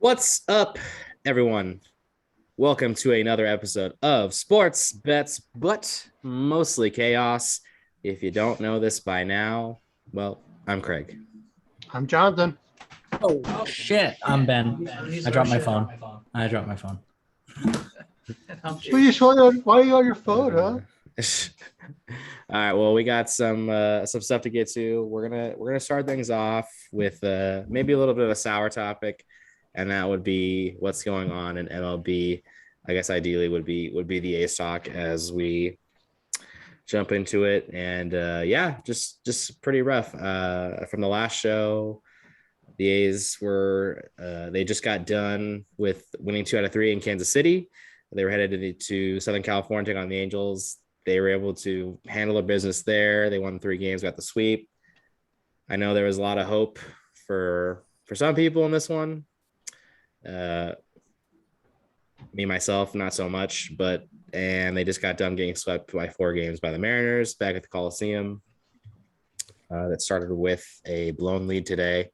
What's up, everyone? Welcome to another episode of Sports Bets, but mostly chaos. If you don't know this by now, well, I'm Craig. I'm Jonathan. Oh shit! I'm Ben. I dropped my phone. Why are you on your phone, huh? All right. Well, we got some stuff to get to. We're gonna start things off with maybe a little bit of a sour topic, and that would be what's going on in MLB. I guess ideally would be the A stock as we jump into it. And yeah, just pretty rough. From the last show, the A's were they just got done with winning 2 out of 3 in Kansas City. They were headed to Southern California to take on the Angels. They were able to handle their business there. They won 3 games, got the sweep. I know there was a lot of hope for some people in this one. Me myself, not so much, and they just got done getting swept by 4 games by the Mariners back at the Coliseum. That started with a blown lead today.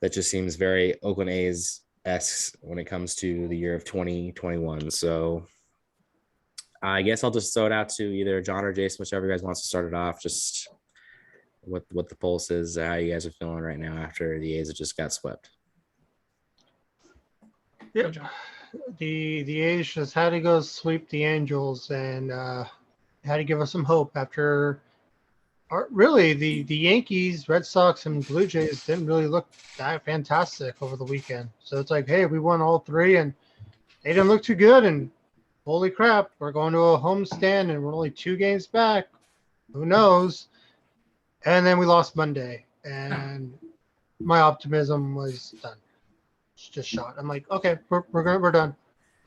That just seems very Oakland A's-esque when it comes to the year of 2021. So I guess I'll just throw it out to either John or Jason, whichever you guys wants to start it off. Just what the pulse is, how you guys are feeling right now after the A's just got swept. Yeah, the A's just had to go sweep the Angels and had to give us some hope after. Really, the Yankees, Red Sox, and Blue Jays didn't really look that fantastic over the weekend. So it's like, hey, we won all 3, and they didn't look too good. And holy crap, we're going to a homestand, and we're only 2 games back. Who knows? And then we lost Monday, and my optimism was done. It's just shot. I'm like, okay, we're done.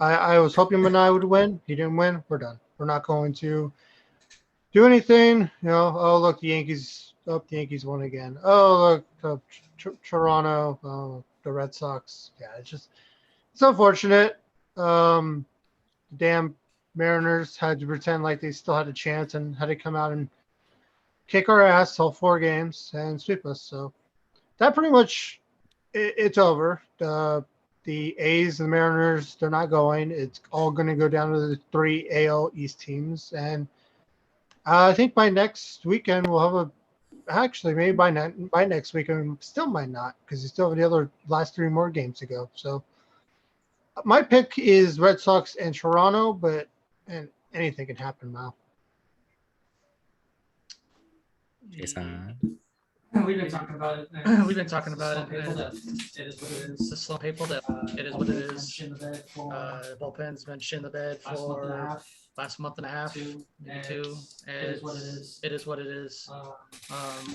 I was hoping Manai would win. He didn't win. We're done. We're not going to do anything. Oh, look, the Yankees won again. Oh, look, Toronto, the Red Sox. Yeah, it's unfortunate. Damn Mariners had to pretend like they still had a chance and had to come out and kick our ass all 4 games and sweep us. So that pretty much it's over. The A's and the Mariners, they're not going. It's all going to go down to the 3 AL East teams. And I think by next weekend we'll have maybe by next weekend, still might not, because you still have the other last 3 more games to go. So my pick is Red Sox and Toronto, and anything can happen now. Jason. We've been talking about it. It is what it is. The slow people that it is what it is. Bullpen's been shit in the bed for last month and a half, two. It is what it is. It is what it is.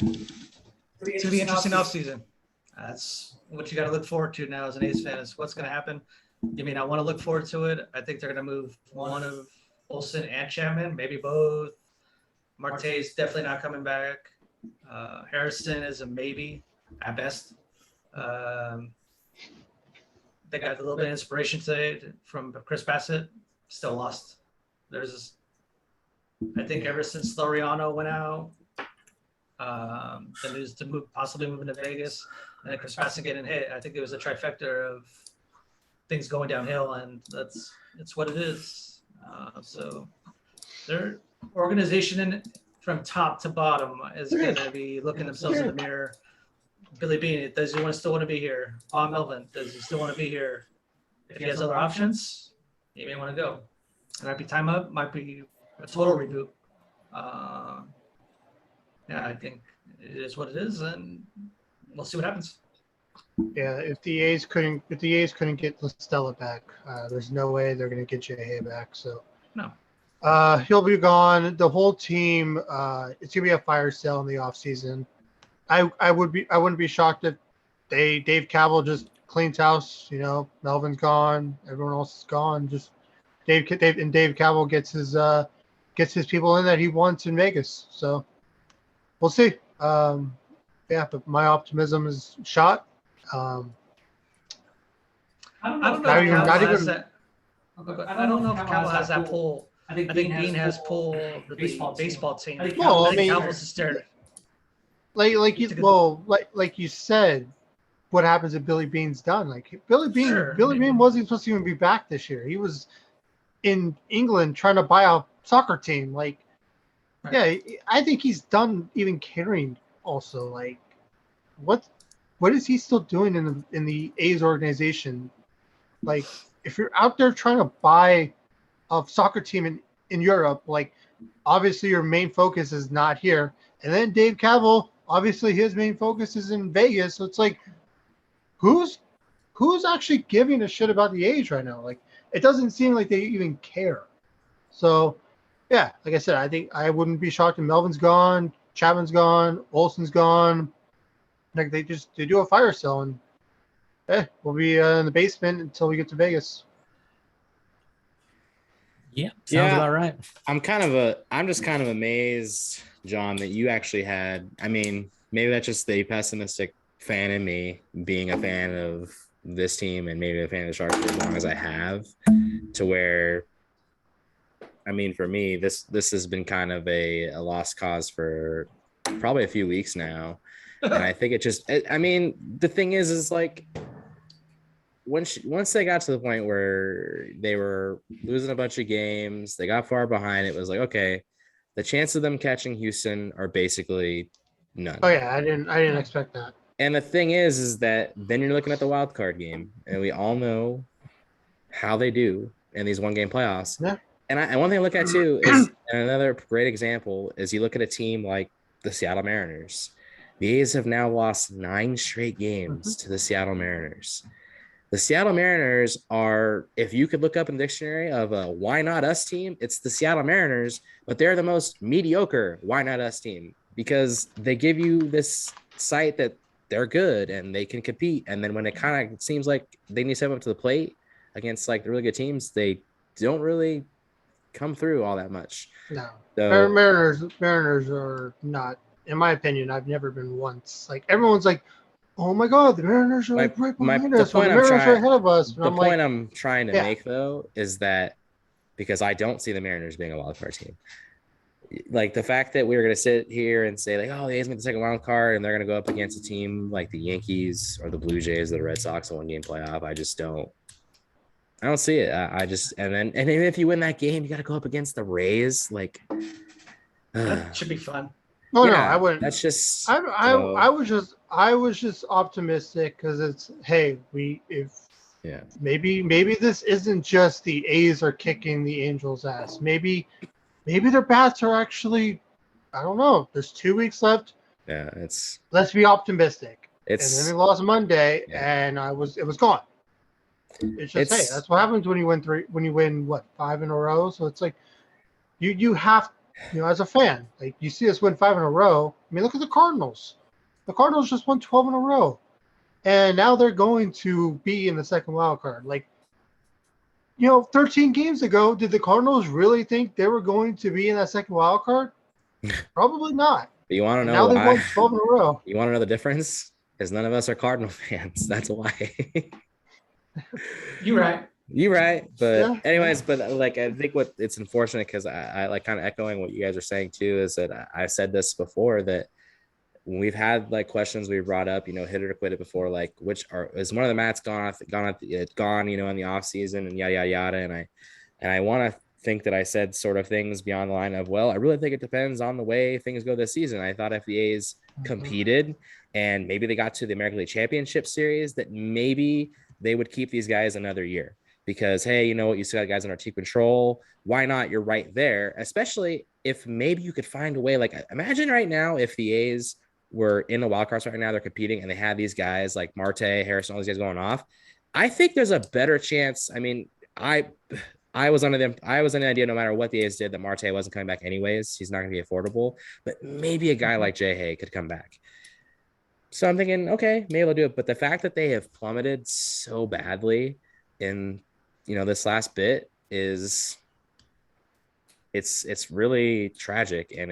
It's gonna be an interesting offseason. That's what you got to look forward to now as an A's fan. Is what's going to happen. You may not want to look forward to it. I think they're going to move one of Olsen and Chapman, maybe both. Marte's definitely not coming back. Harrison is a maybe at best. They got a little bit of inspiration today from Chris Bassett. Still lost. I think ever since Laureano went out, the news to possibly moving to Vegas, and then Chris Bassett getting hit. I think it was a trifecta of things going downhill, and it's what it is. So their organization from top to bottom is going to be looking themselves in the mirror. Billy Beane, does he still want to be here? Bob Melvin, does he still want to be here? If he has other options, he may want to go. It might be time up, might be a total reboot. Yeah, I think it is what it is, and we'll see what happens. Yeah, if the A's couldn't get Stella back, there's no way they're going to get Jay back. So no. He'll be gone. The whole team, it's gonna be a fire sale in the offseason. I wouldn't be shocked if Dave Cavill just cleans house. Melvin's gone, everyone else is gone. Just Dave Cavill gets his people in that he wants in Vegas. So we'll see. Yeah, but my optimism is shot. I don't know if Cavill has that pull. I think Bean has pull the baseball team. I think Cavill's hysterical. Like you said, what happens if Billy Bean's done. Like Billy Sure, Bean wasn't supposed to even be back this year. He was in England trying to buy a soccer team. Like, Right. yeah, I think he's done even caring. Also, like, what is he still doing in the A's organization? Like, if you're out there trying to buy a soccer team in Europe, like, obviously your main focus is not here. And then Dave Cavill, obviously his main focus is in Vegas. So it's like, who's actually giving a shit about the A's right now? Like, it doesn't seem like they even care. So, yeah, like I said, I think I wouldn't be shocked if Melvin's gone, Chapman's gone, Olson's gone. Like they do a fire sale and we'll be in the basement until we get to Vegas. Yeah, sounds Yeah. about right. I'm just kind of amazed, John, that you actually had. I mean, maybe that's just the pessimistic fan in me, being a fan of this team and maybe a fan of the Sharks for as long as I have, to where, I mean, for me, this has been kind of a lost cause for probably a few weeks now. And I think I mean, the thing is like, once they got to the point where they were losing a bunch of games, they got far behind, it was like, okay, the chance of them catching Houston are basically none. Oh yeah, I didn't expect that. And the thing is that then you're looking at the wild card game, and we all know how they do in these one game playoffs. Yeah. And one thing I look at too is, and another great example is, you look at a team like the Seattle Mariners. The A's have now lost 9 straight games to the Seattle Mariners. The Seattle Mariners are, if you could look up in the dictionary of a why not us team, it's the Seattle Mariners, but they're the most mediocre why not us team, because they give you this sight that they're good and they can compete. And then when it kind of seems like they need to step up to the plate against like the really good teams, they don't really come through all that much. No. So, Mariners are not, in my opinion, I've never been once. Like everyone's like, oh my God, the Mariners are like right behind us. Or the Mariners are ahead of us. And the I'm point like, I'm trying to yeah. make though is that, because I don't see the Mariners being a wild card team. Like the fact that we were going to sit here and say like, oh, the A's get the second wild card and they're going to go up against a team like the Yankees or the Blue Jays or the Red Sox in one game playoff, I don't see it. And even if you win that game, you got to go up against the Rays. Like, That should be fun. oh yeah, no, I wouldn't. That's just. I was just optimistic because it's, hey, maybe this isn't just the A's are kicking the Angels' ass. Maybe their bats are actually, I don't know. There's 2 weeks left. Yeah, Let's be optimistic. And then it's they lost Monday, and it was gone. It's just, hey, that's what happens when you win 5 in a row. So it's like you have, as a fan, like you see us win 5 in a row. I mean, look at the Cardinals. The Cardinals just won 12 in a row, and now they're going to be in the second wild card. Like, 13 games ago, did the Cardinals really think they were going to be in that second wild card? Probably not. But you want to know now why? They won 12 in a row. You want to know the difference? Because none of us are Cardinal fans. That's why. You're right. You're right. But Yeah. anyways, but like, I think it's unfortunate, because I like kind of echoing what you guys are saying too, is that I said this before, that when we've had like questions we brought up, hit it or quit it before, like is one of the mats gone in the off season and yada yada. And I want to think that I said sort of things beyond the line of, well, I really think it depends on the way things go this season. I thought if the A's competed and maybe they got to the American League Championship Series, that maybe they would keep these guys another year, because, hey, you know what, you still got guys under team control. Why not? You're right there, especially if maybe you could find a way. Like, imagine right now if the A's were in the wild cards right now, they're competing, and they had these guys like Marte, Harrison, all these guys going off. I think there's a better chance. I mean, I was under the idea, no matter what the A's did, that Marte wasn't coming back anyways. He's not going to be affordable, but maybe a guy like Jay Hay could come back. So I'm thinking, okay, maybe they'll do it. But the fact that they have plummeted so badly in, this last bit it's really tragic. And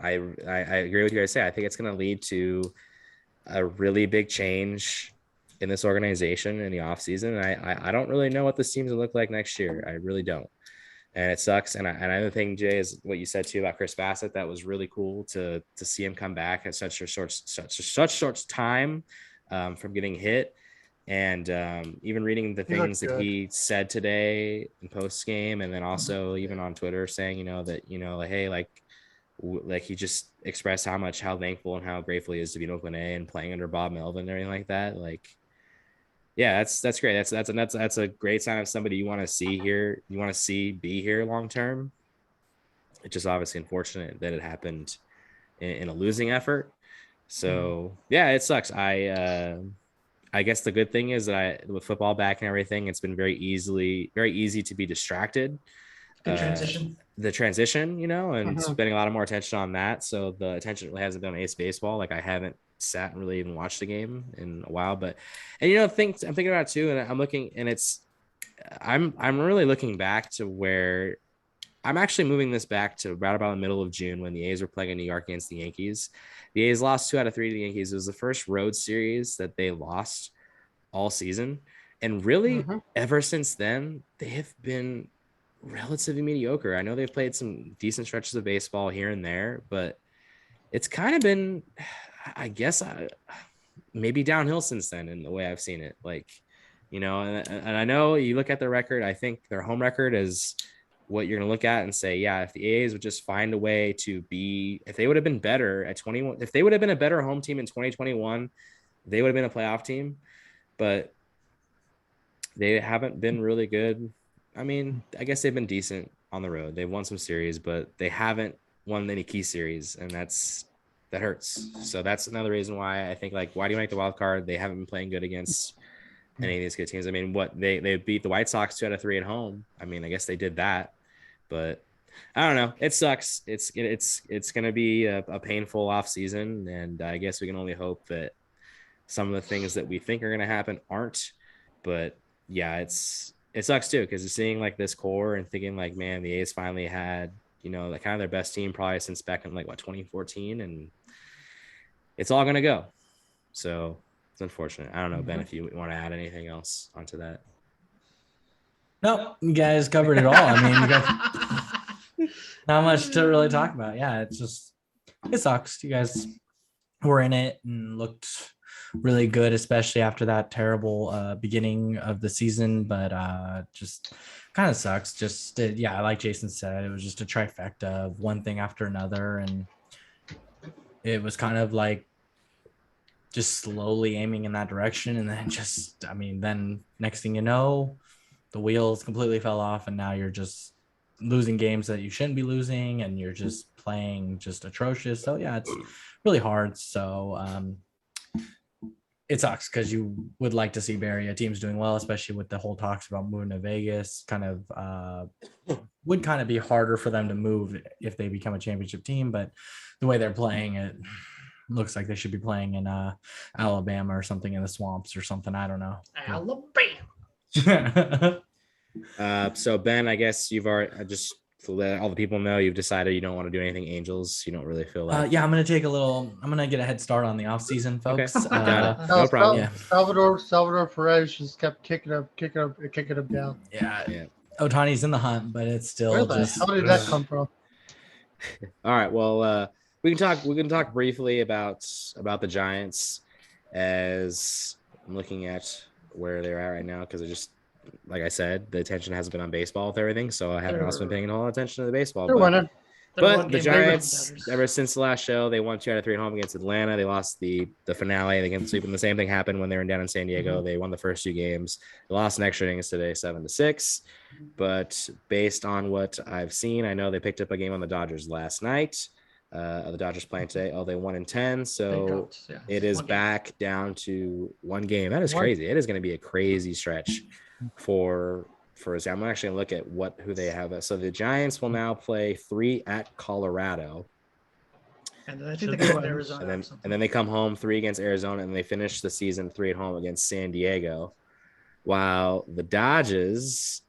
I agree with you guys say. I think it's going to lead to a really big change in this organization in the offseason. And I don't really know what this team's gonna look like next year. I really don't. And it sucks. And another thing, Jay, is what you said too about Chris Bassett. That was really cool to see him come back at such a short time. from getting hit. And even reading the He looked things that good. he said today in post game, and then also even on Twitter saying, that, like, hey, like he just expressed how thankful and how grateful he is to be in Oakland A and playing under Bob Melvin and everything like that. Like, yeah, that's great. That's a great sign of somebody you want to see here. You want to see be here long term. It's just obviously unfortunate that it happened in a losing effort. So yeah, it sucks. I guess the good thing is that with football back and everything, it's been very easy to be distracted. Good transition. The transition, and Mhm. spending a lot of more attention on that. So the attention really hasn't been on Ace baseball. Like I haven't sat and really even watched the game in a while, but and I'm thinking about it too, and I'm looking, and I'm really looking back to where I'm actually moving this back to right about the middle of June when the A's were playing in New York against the Yankees. The A's lost 2 out of 3 to the Yankees. It was the first road series that they lost all season. And really, ever since then, they have been relatively mediocre. I know they've played some decent stretches of baseball here and there, but it's kind of been, I guess, maybe downhill since then in the way I've seen it. Like, and I know you look at their record, I think their home record is what you're going to look at and say, yeah, if the A's would just find a way to be, if they would have been better at 21, if they would have been a better home team in 2021, they would have been a playoff team, but they haven't been really good. I mean, I guess they've been decent on the road. They've won some series, but they haven't won any key series, and that hurts. So that's another reason why I think, like, why do you make the wild card? They haven't been playing good against any of these good teams. I mean, they beat the White Sox 2 out of 3 at home. I mean, I guess they did that, but I don't know. It sucks. It's going to be a painful off season, and I guess we can only hope that some of the things that we think are going to happen aren't. But yeah, it sucks too, because seeing like this core and thinking like, man, the A's finally had like kind of their best team probably since back in 2014, and it's all going to go. So it's unfortunate. I don't know, Ben, if you want to add anything else onto that. Nope, you guys covered it all. I mean, you guys, not much to really talk about. Yeah, it sucks. You guys were in it and looked really good, especially after that terrible beginning of the season. But just kind of sucks. Yeah, like Jason said, it was just a trifecta of one thing after another, and it was kind of like just slowly aiming in that direction, and then then next thing you know, the wheels completely fell off, and now you're just losing games that you shouldn't be losing, and you're just playing just atrocious. So yeah, it's really hard. So it sucks because you would like to see Barry, a team's doing well, especially with the whole talks about moving to Vegas. Would kind of be harder for them to move if they become a championship team, but the way they're playing, it looks like they should be playing in Alabama or something, in the swamps or something. I don't know. Alabama. So Ben, I guess you've already, just to let all the people know, you've decided you don't want to do anything Angels. You don't really feel like. Yeah, I'm gonna get a head start on the off season, folks. Okay. Got it. No problem. Yeah. Salvador Perez just kept kicking up down. Yeah. Ohtani's in the hunt, but it's still Where the hell did that come from? All right. Well, we can talk briefly about the Giants, as I'm looking at where they're at right now, because just like I said, the attention hasn't been on baseball with everything, so I haven't also been paying a whole lot of attention to the baseball. They're winning. But the Giants, ever since the last show, they won 2 out of 3 at home against Atlanta. They lost the finale against sweep, and the same thing happened when they were down in San Diego. They won the first 2 games. They lost in extra innings today, 7-6. But based on what I've seen, I know they picked up a game on the Dodgers last night. The Dodgers playing today. Oh, they 1-10. So it is back down to 1 game. That is crazy. It is going to be a crazy stretch for I'm actually going to look at who they have. So the Giants will now play 3 at Colorado. And then I think they go to Arizona. And then they come home 3 against Arizona, and they finish the season 3 at home against San Diego. While the Dodgers,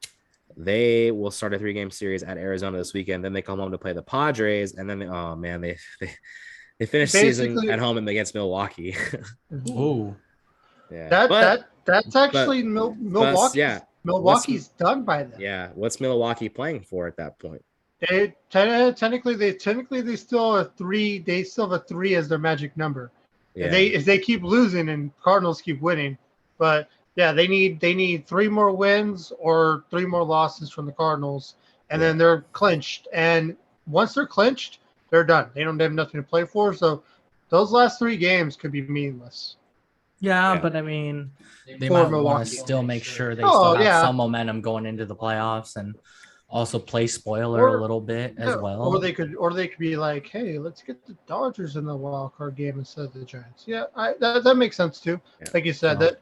they will start a 3-game series at Arizona this weekend. Then they come home to play the Padres, and then they finish season at home against Milwaukee. Oh, yeah. That's actually Milwaukee. Milwaukee's done by then. Yeah. What's Milwaukee playing for at that point? They technically still have a 3. They still have a 3 as their magic number. Yeah. If they keep losing and Cardinals keep winning, but yeah, they need 3 more wins or 3 more losses from the Cardinals, and then they're clinched. And once they're clinched, they're done. They don't have nothing to play for. So those last 3 games could be meaningless. Yeah, Yeah. but I mean, they For might want Milwaukee. to still make sure they Oh, still have yeah. some momentum going into the playoffs and also play spoiler a little bit as well. Or they could be like, hey, let's get the Dodgers in the wild card game instead of the Giants. Yeah, that makes sense too. Yeah. Like you said, that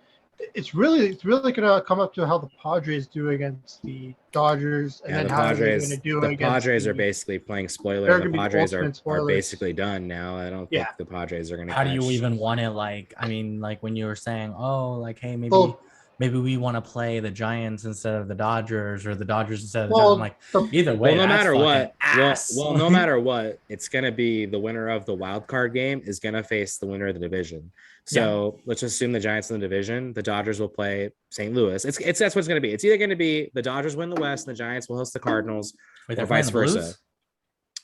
it's really gonna come up to how the Padres do against the Dodgers, and Yeah, then the how are they Padres. gonna do The against Padres the, are basically playing spoiler. They're The gonna be the Padres are ultimate spoilers. basically done now. I don't think Yeah. the Padres are going to. How do you even want it? Like, I mean, like when you were saying, oh, like, hey, maybe Well, we want to play the Giants instead of the Dodgers or the Dodgers instead of the Well, Giants. I'm like, either way, Well, no that's matter fucking what, ass. well, no matter what, it's going to be the winner of the wild card game is going to face the winner of the division. So let's assume the Giants in the division. The Dodgers will play St. Louis. It's that's what it's going to be. It's either going to be the Dodgers win the West and the Giants will host the Cardinals, Wait, or they're playing vice the versa,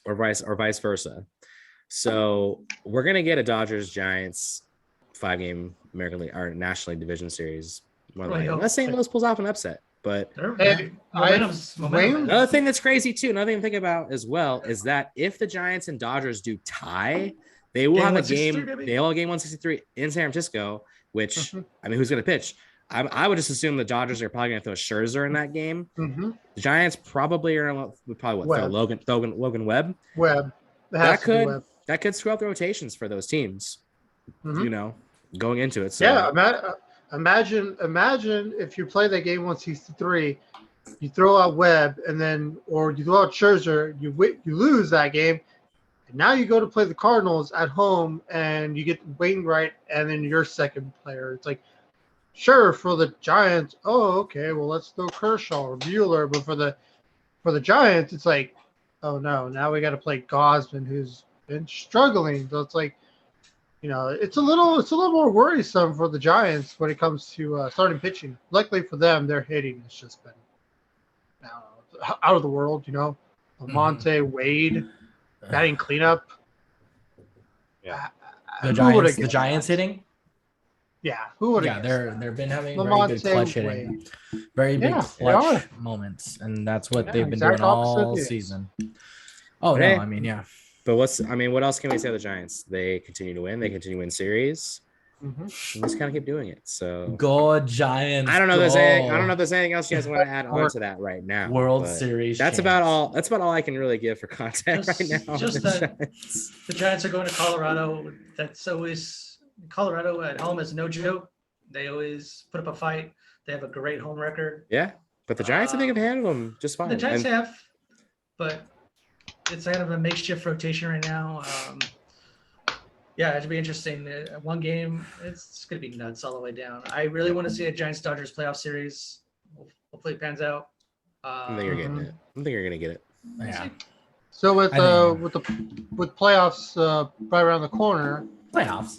Blues? or vice versa. So we're going to get a Dodgers Giants 5-game American League or National League Division Series. More Right, likely. hope. Unless St. Louis pulls off an upset, but. Hey, Momentum. Another thing that's crazy too, another thing to think about as well is that if the Giants and Dodgers do tie, they will Game have a 163, game. baby. They will have game 163 in San Francisco. Which I mean, who's going to pitch? I would just assume the Dodgers are probably going to throw Scherzer in that game. Mm-hmm. The Giants probably are would probably throw Logan Webb. Webb. That could screw up the rotations for those teams. Mm-hmm. You know, going into it. So. Yeah, imagine if you play that game 163, you throw out Webb, and then or you throw out Scherzer, you lose that game, and now you go to play the Cardinals at home, and you get Wainwright, and then your second player. It's like, sure, for the Giants, oh okay, well let's throw Kershaw or Bueller, but for the Giants, it's like, oh no, now we got to play Gosman, who's been struggling. So it's like, you know, it's a little more worrisome for the Giants when it comes to starting pitching. Luckily for them, their hitting has just been out of the world. You know, Lamonte, Wade, batting cleanup. Yeah. The Giants hitting. Yeah, who would? Yeah, they've been having Lamonte, very good clutch hitting, very big clutch moments, and that's what they've been doing all season. Oh no, I mean But what else can we say of the Giants? They continue to win. They continue to win series. Mm-hmm. Just kind of keep doing it. So go Giants. I don't know if there's anything else you guys want to add on to that right now. World Series. That's about all. That's about all I can really give for content right now. Just that the Giants are going to Colorado. That's always Colorado at home is no joke. They always put up a fight. They have a great home record. Yeah, but the Giants I think have handled them just fine. The Giants have, but it's kind of a makeshift rotation right now. Yeah, it'd be interesting. One game, it's going to be nuts all the way down. I really want to see a Giants-Dodgers playoff series. Hopefully it pans out. I think you're getting it. I think you're going to get it. Yeah. So with playoffs right around the corner, playoffs.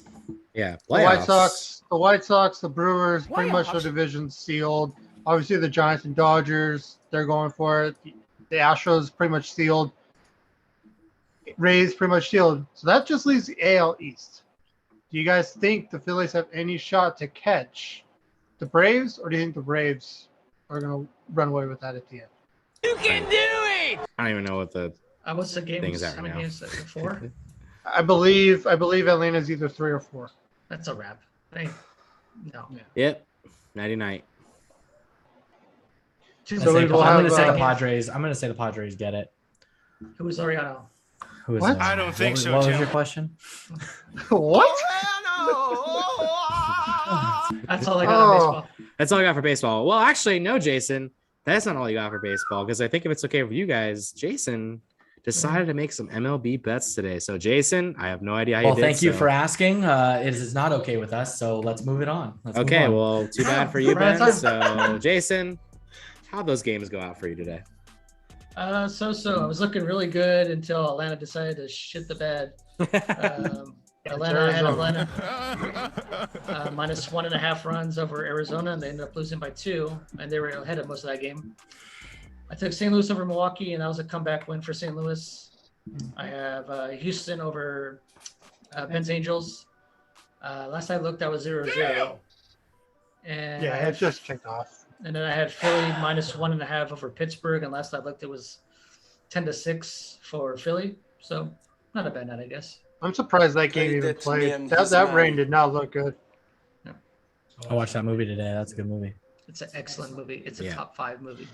Yeah, playoffs. The White Sox, the Brewers, pretty much the division sealed. Obviously, the Giants and Dodgers, they're going for it. The Astros pretty much sealed. Rays pretty much sealed. So that just leaves the AL East. Do you guys think the Phillies have any shot to catch the Braves, or do you think the Braves are going to run away with that at the end? You can do it! I don't even know what the what's the game? things How many games? 4? I believe Atlanta's either 3 or 4. That's a wrap. No. Yeah. Yep. Nighty night. I'm going to say the Padres. I'm going to say the Padres get it. Who is Ariano? Who is What? I don't think so, What was Jim. your question? What? That's all I got on baseball. That's all I got for baseball. Well, actually, no, Jason. That's not all you got for baseball, because I think if it's okay with you guys, Jason decided to make some MLB bets today. So, Jason, I have no idea how you did. Well, thank you for asking. It is not okay with us, so let's move it on. Okay, well, too bad for you, Ben. So, Jason, how'd those games go out for you today? So. I was looking really good until Atlanta decided to shit the bed. Atlanta minus 1.5 runs over Arizona, and they ended up losing by 2, and they were ahead of most of that game. I took St. Louis over Milwaukee, and that was a comeback win for St. Louis. I have Houston over Ben's Angels. Last I looked, that was 0-0. And I Yeah, had, it just kicked off. and then I had Philly -1.5 over Pittsburgh, and last I looked, it was 10-6 for Philly. So not a bad night, I guess. I'm surprised that game Played even that to me played. and That his that rain man. did not look good. I watched that movie today. That's a good movie. It's an excellent movie. It's a Yeah. top 5 movie.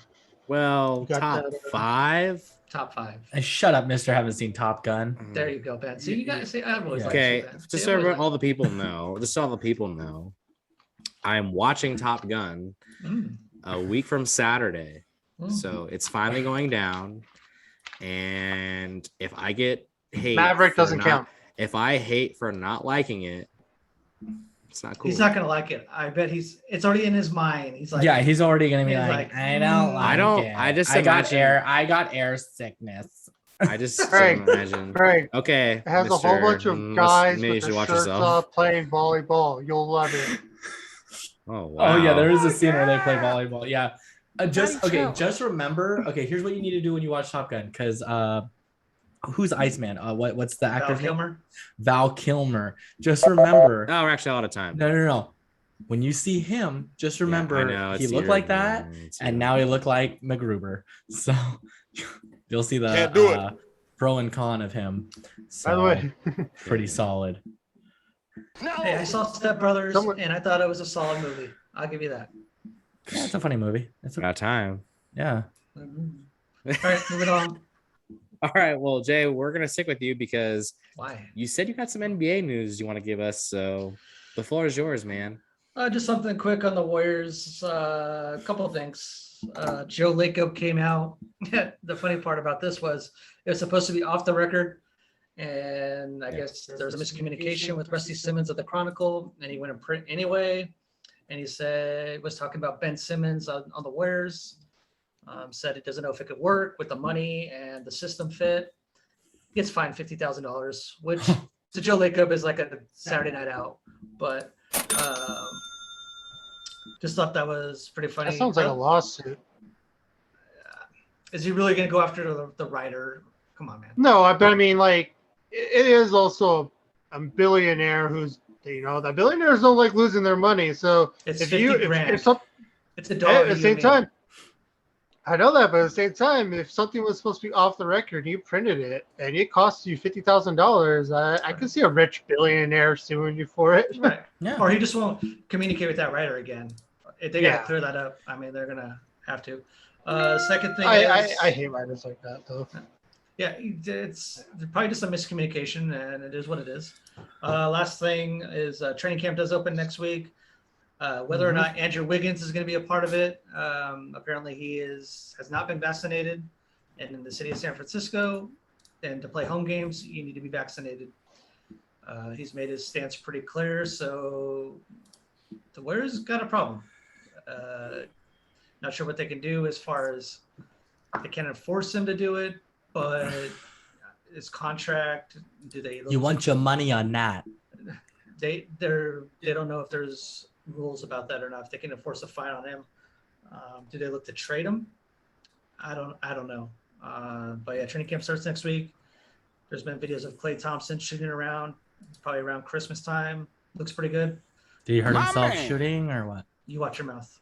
Well, You got top that, 5. Top 5. And shut up, Mister. Haven't seen Top Gun. There you go, Ben. See, you guys see, I've always liked Okay, you, Ben. just See, so I've always liked all the people know, I'm watching Top Gun you. a week from Saturday. Mm. So it's finally going down. And if I get hate, Maverick for doesn't not- count. If I hate for not liking it, it's not cool. He's not gonna like it. I bet it's already in his mind. He's like, Yeah, he's already gonna be he's like, like, I don't like I don't- it. I just got imagine- I got air sickness. I just Craig, imagine. Craig, Okay. it has a whole Mr. bunch of Maybe guys you with should their watch shirts yourself. off playing volleyball. You'll love it. Oh wow. Oh yeah, there is a scene where they play volleyball. Yeah. Just Very true. just remember. Okay, here's what you need to do when you watch Top Gun, because who's Iceman? What's the Val actor's name? Kilmer. Val Kilmer. Just remember. Oh, we're actually out of time. No. When you see him, just Yeah, remember I know, he it's looked your- like that, it's and your- now he looked like MacGruber. So you'll see the Can't do it. pro and con of him. So, By the way, pretty solid. Hey, I saw Step Brothers, Someone- and I thought it was a solid movie. I'll give you that. Yeah, it's a funny movie. Got time. Yeah. All right, moving on. All right. Well, Jay, we're gonna stick with you because Why? you said you got some NBA news you want to give us. So the floor is yours, man. Just something quick on the Warriors. A couple of things. Joe Lacob came out. The funny part about this was it was supposed to be off the record, and I guess there was a miscommunication with Rusty Simmons of the Chronicle, and he went in print anyway. And he was talking about Ben Simmons on the Warriors. Said he doesn't know if it could work with the money and the system fit. He gets fined $50,000, which to Joe Lacob is like a Saturday night out. But just thought that was pretty funny. that sounds like a lawsuit. Is he really going to go after the writer? Come on, man. No, but I mean, like, it is also a billionaire who's, the billionaires don't like losing their money. So It's if 50 you, grand. if some, It's a dog. at the you same mean. time, I know that, but at the same time, if something was supposed to be off the record, you printed it, and it costs you $50,000, I could see a rich billionaire suing you for it. Right. Yeah. Or he just won't communicate with that writer again. If they got Yeah. to clear that up, I mean, they're going to have to. Second thing I is, hate writers like that, though. yeah, it's probably just a miscommunication, and it is what it is. Last thing is training camp does open next week. Whether or not Andrew Wiggins is going to be a part of it, apparently he has not been vaccinated, and in the city of San Francisco, and to play home games, you need to be vaccinated. He's made his stance pretty clear, so the Warriors got a problem. Not sure what they can do as far as they can't enforce him to do it, but his contract, do they? You want your money on that? They don't know if there's rules about that or not. If they can enforce a fine on him, do they look to trade him? I don't know. But yeah, training camp starts next week. There's been videos of Klay Thompson shooting around, probably around Christmas time. Looks pretty good. Did he hurt My himself man. shooting or what? You watch your mouth.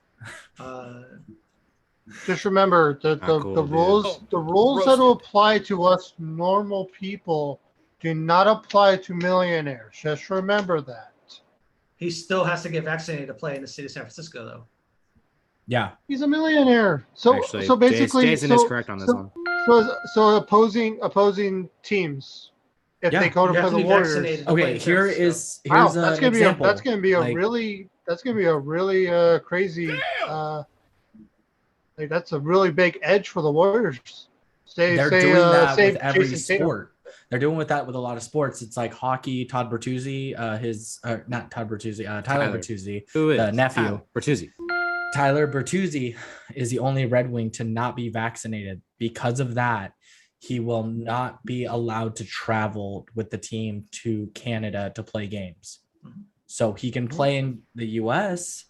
Just remember that Not cool, the dude. rules that will apply to us normal people do not apply to millionaires. Just remember that. He still has to get vaccinated to play in the city of San Francisco, though. Yeah. He's a millionaire. So Actually, so basically, Jason is correct on this one. So opposing teams, if Yeah. they go to You play have to the be Warriors. vaccinated to play Okay. in San Francisco. Wow, Here's that's an gonna be example. that's gonna be a Like, really crazy. Like that's a really big edge for the Warriors. They're doing that say with every Jason Tatum. sport. They're doing with that with a lot of sports. It's like hockey. Todd Bertuzzi, not Todd Bertuzzi, Tyler Tyler. Bertuzzi, Who is the nephew. Tyler Bertuzzi. Tyler Bertuzzi is the only Red Wing to not be vaccinated. Because of that, he will not be allowed to travel with the team to Canada to play games. So he can play in the US,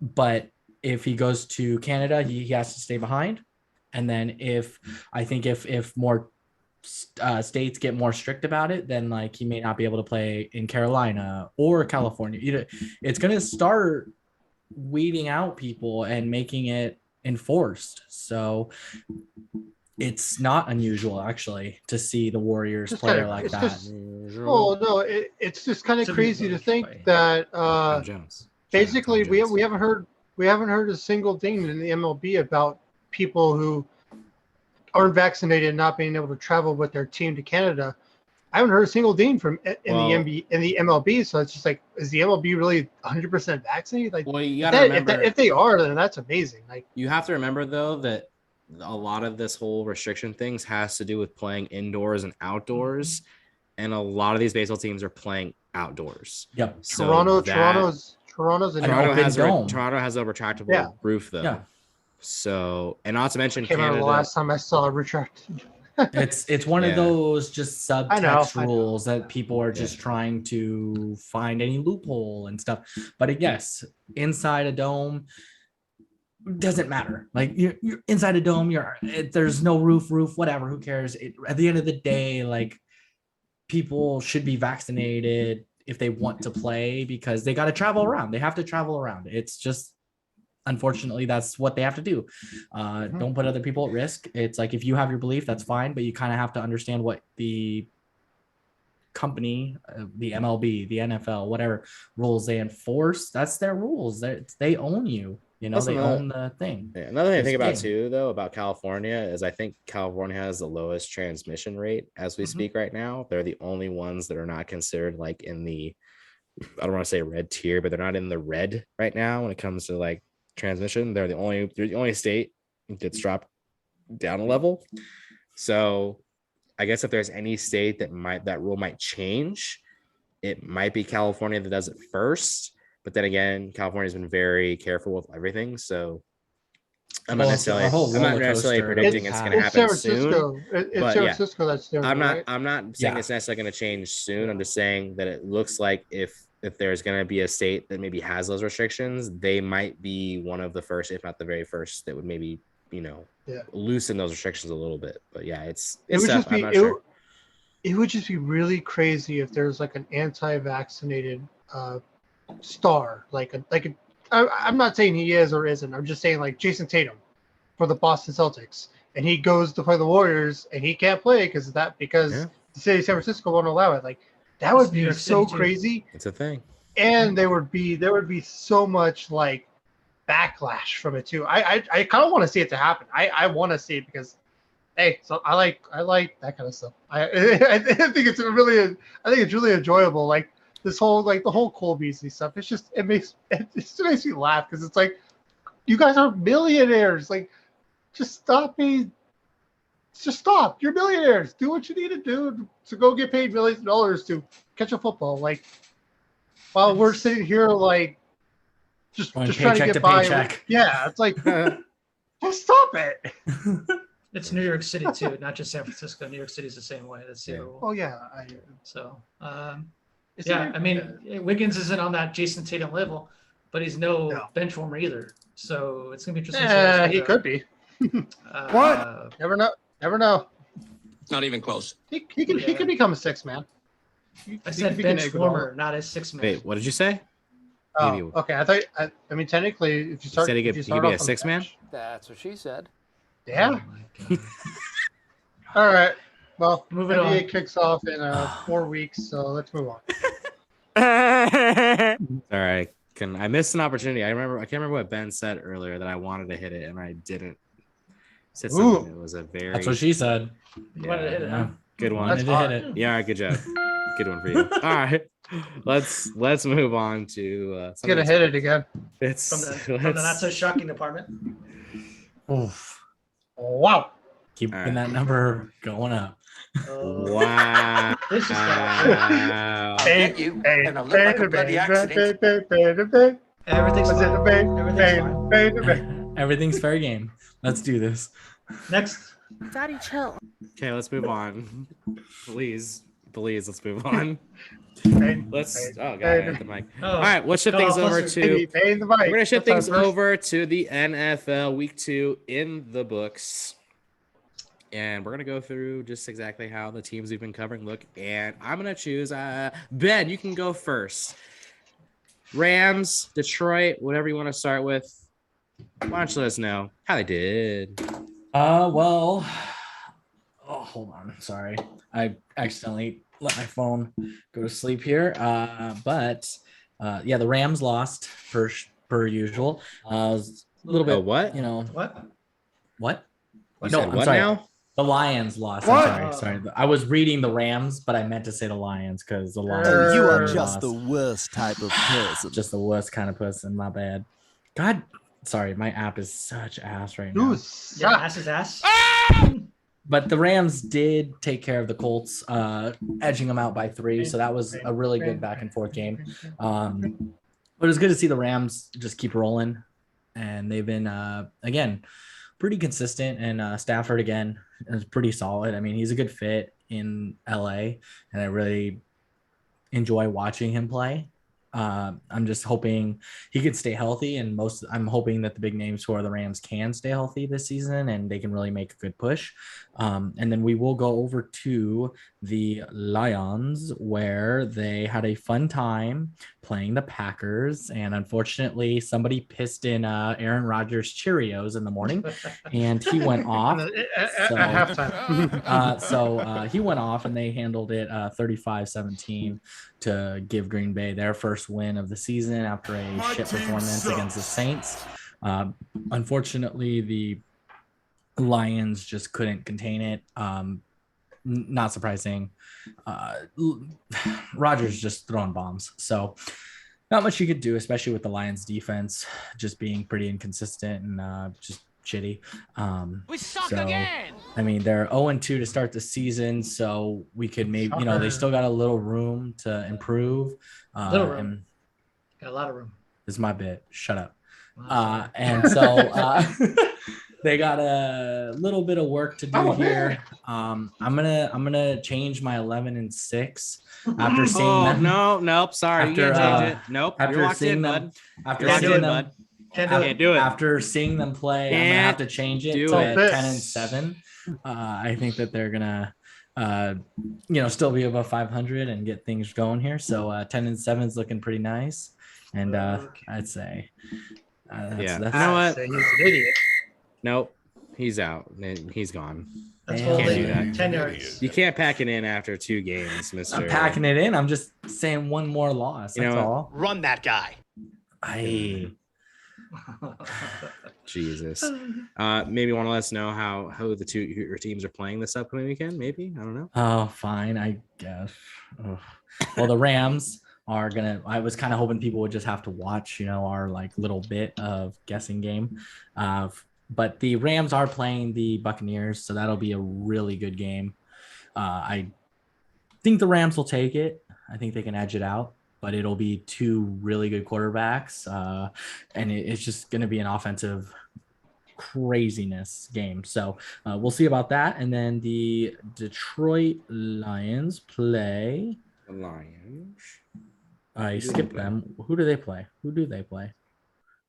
but if he goes to Canada, he has to stay behind. And then if more states get more strict about it, then like he may not be able to play in Carolina or California. It's going to start weeding out people and making it enforced. So it's not unusual actually to see the Warriors Just play kinda- like it's that. just- Oh no, it's just kind of To be crazy to voted think by. that Tom Jones. basically Tom Jones. we haven't heard a single thing in the MLB about people who aren't vaccinated and not being able to travel with their team to Canada. I haven't heard a single thing from the MLB. So it's just like, is the MLB really 100% vaccinated? Like, Well, you gotta remember if they are, then that's amazing. Like, you have to remember though that a lot of this whole restriction things has to do with playing indoors and outdoors, and a lot of these baseball teams are playing outdoors. Yep. So Toronto's an Toronto open has dome. Toronto has a retractable Yeah. roof though. Yeah. So, and not to mention Can't remember Canada. the last time I saw a retracted. It's one Yeah. of those just I know. subtext rules that people are just trying to find any loophole and stuff. But yes, inside a dome doesn't matter. Like you're inside a dome, there's no roof, whatever. Who cares? At the end of the day, like people should be vaccinated if they want to play because they got to travel around. They have to travel around. It's just unfortunately that's what they have to do. Don't put other people at risk. It's like if you have your belief, that's fine, but you kind of have to understand what the company, the MLB, the NFL, whatever rules they enforce. That's their rules. They own you. You know, they own the thing. Yeah, another thing to This think about game. too, though, about California is I think California has the lowest transmission rate as we speak right now. They're the only ones that are not considered like in the, I don't want to say red tier, but they're not in the red right now when it comes to like transmission. They're the only state that's dropped down a level. So I guess if there's any state that rule might change, it might be California that does it first. But then again, California's been very careful with everything, so I'm not necessarily predicting it's going to happen soon. It's but San yeah, Francisco that's doing I'm it, not right? I'm not saying it's necessarily going to change soon. I'm just saying that it looks like if there's going to be a state that maybe has those restrictions, they might be one of the first, if not the very first, that would maybe loosen those restrictions a little bit. But yeah, it would just be sure. It would just be really crazy if there's like an anti-vaccinated star, I'm not saying he is or isn't. I'm just saying like Jason Tatum for the Boston Celtics, and he goes to play the Warriors and he can't play because the city of San Francisco won't allow it. Like that would be so crazy. It's a thing, and there would be so much like backlash from it too. I kind of want to see it to happen. I want to see it because hey, so I like that kind of stuff. I think it's really enjoyable. Like this whole the whole Cole Beasley stuff. It just makes me laugh because it's like you guys are millionaires. Like just stop. You're millionaires. Do what you need to do to go get paid millions of dollars to catch a football. Like while we're sitting here like just trying to get by. Yeah, it's like just stop it. It's New York City too, not just San Francisco. New York City is the same way. That's the rule. Oh yeah. I mean, Wiggins isn't on that Jason Tatum level, but he's no bench warmer either. So it's gonna be interesting. Yeah, he could be. What? Never know. Not even close. He could become a six man. I said bench warmer, not a six man. Wait, what did you say? Oh, okay. I mean, technically, if you start, he could be a six man. That's what she said. Yeah. All right. Well, moving NBA on. kicks off in 4 weeks, so let's move on. All right. I missed an opportunity. I can't remember what Ben said earlier that I wanted to hit it and I didn't. Said something that was a very. That's what she said. You wanted to hit it, huh? Good one. Wanted to hit it. Yeah, good job. Good one for you. All right. Let's move on to Gonna hit it again. It's from the not so shocking department. Oof. Wow. Keeping that number going up. Wow. This is I'll get you, and I'll look like a bloody accident. everything's fine. Everything's fair game. Let's do this. Next. Daddy, chill. Okay, let's move on. Please, let's move on. Let's. Oh god, I hit the mic. All right, let's shift things over to. We're gonna shift things over to the NFL Week 2 in the books. and we're gonna go through just exactly how the teams we've been covering look. And I'm gonna choose Ben. You can go first. Rams, Detroit, whatever you want to start with. Why don't you let us know how they did? Well, oh, hold on. Sorry, I accidentally let my phone go to sleep here. But yeah, the Rams lost per usual. A little bit. What? What? You No, said I'm what sorry. now? The Lions lost. What? I'm sorry. I was reading the Rams, but I meant to say the Lions because the Lions. Oh, you are just the worst type of person. Just the worst kind of person. My bad. God, sorry. My app is such ass right now. You suck. Ass is ass. But the Rams did take care of the Colts, edging them out by 3. So that was a really good back and forth game. But it was good to see the Rams just keep rolling. And they've been, again, pretty consistent. And Stafford, again, is pretty solid. I mean, he's a good fit in LA. And I really enjoy watching him play. I'm just hoping he could stay healthy, and I'm hoping that the big names who are the Rams can stay healthy this season and they can really make a good push. And then we will go over to the Lions, where they had a fun time playing the Packers, and unfortunately somebody pissed in Aaron Rodgers Cheerios in the morning and he went off. At halftime. So he went off and they handled it 35-17 to give Green Bay their first win of the season after a shit performance against the Saints. Unfortunately, the Lions just couldn't contain it. Not surprising. Rodgers just throwing bombs. So not much you could do, especially with the Lions defense just being pretty inconsistent and just shitty. We suck so, again. I mean, they're 0-2 to start the season, so we could maybe, they still got a little room to improve. Little room. And Got a lot of room. this is my bit. Shut up. Wow. And so they got a little bit of work to do here. I'm gonna change my 11-6 after seeing them. Nope. Sorry, After, you can't change it. Nope. after You're locked seeing in, them- bud. After You're seeing locked in, them, bud. Can't do it. after seeing them play, I'm gonna have to change it Do to it. 10-7. I think that they're gonna, still be above 500 and get things going here. So 10-7 is looking pretty nice, and Okay. I'd say, Yeah. that's You know what? Say he's an idiot. Nope. He's out. He's gone. That's Can't holding do that. 10 yards. You can't pack it in after 2 games, Mister. I'm packing it in. I'm just saying one more loss. You know That's what? all. Run that guy. Jesus. Maybe want to let us know how the your teams are playing this upcoming weekend. Maybe, I don't know. Oh, fine, I guess. Ugh. Well, the Rams are gonna. I was kind of hoping people would just have to watch, our little bit of guessing game. But the Rams are playing the Buccaneers, so that'll be a really good game. I think the Rams will take it. I think they can edge it out, but it'll be 2 really good quarterbacks, and it's just going to be an offensive craziness game. So we'll see about that. And then the Detroit Lions play. The Lions. I skipped them. Who do they play?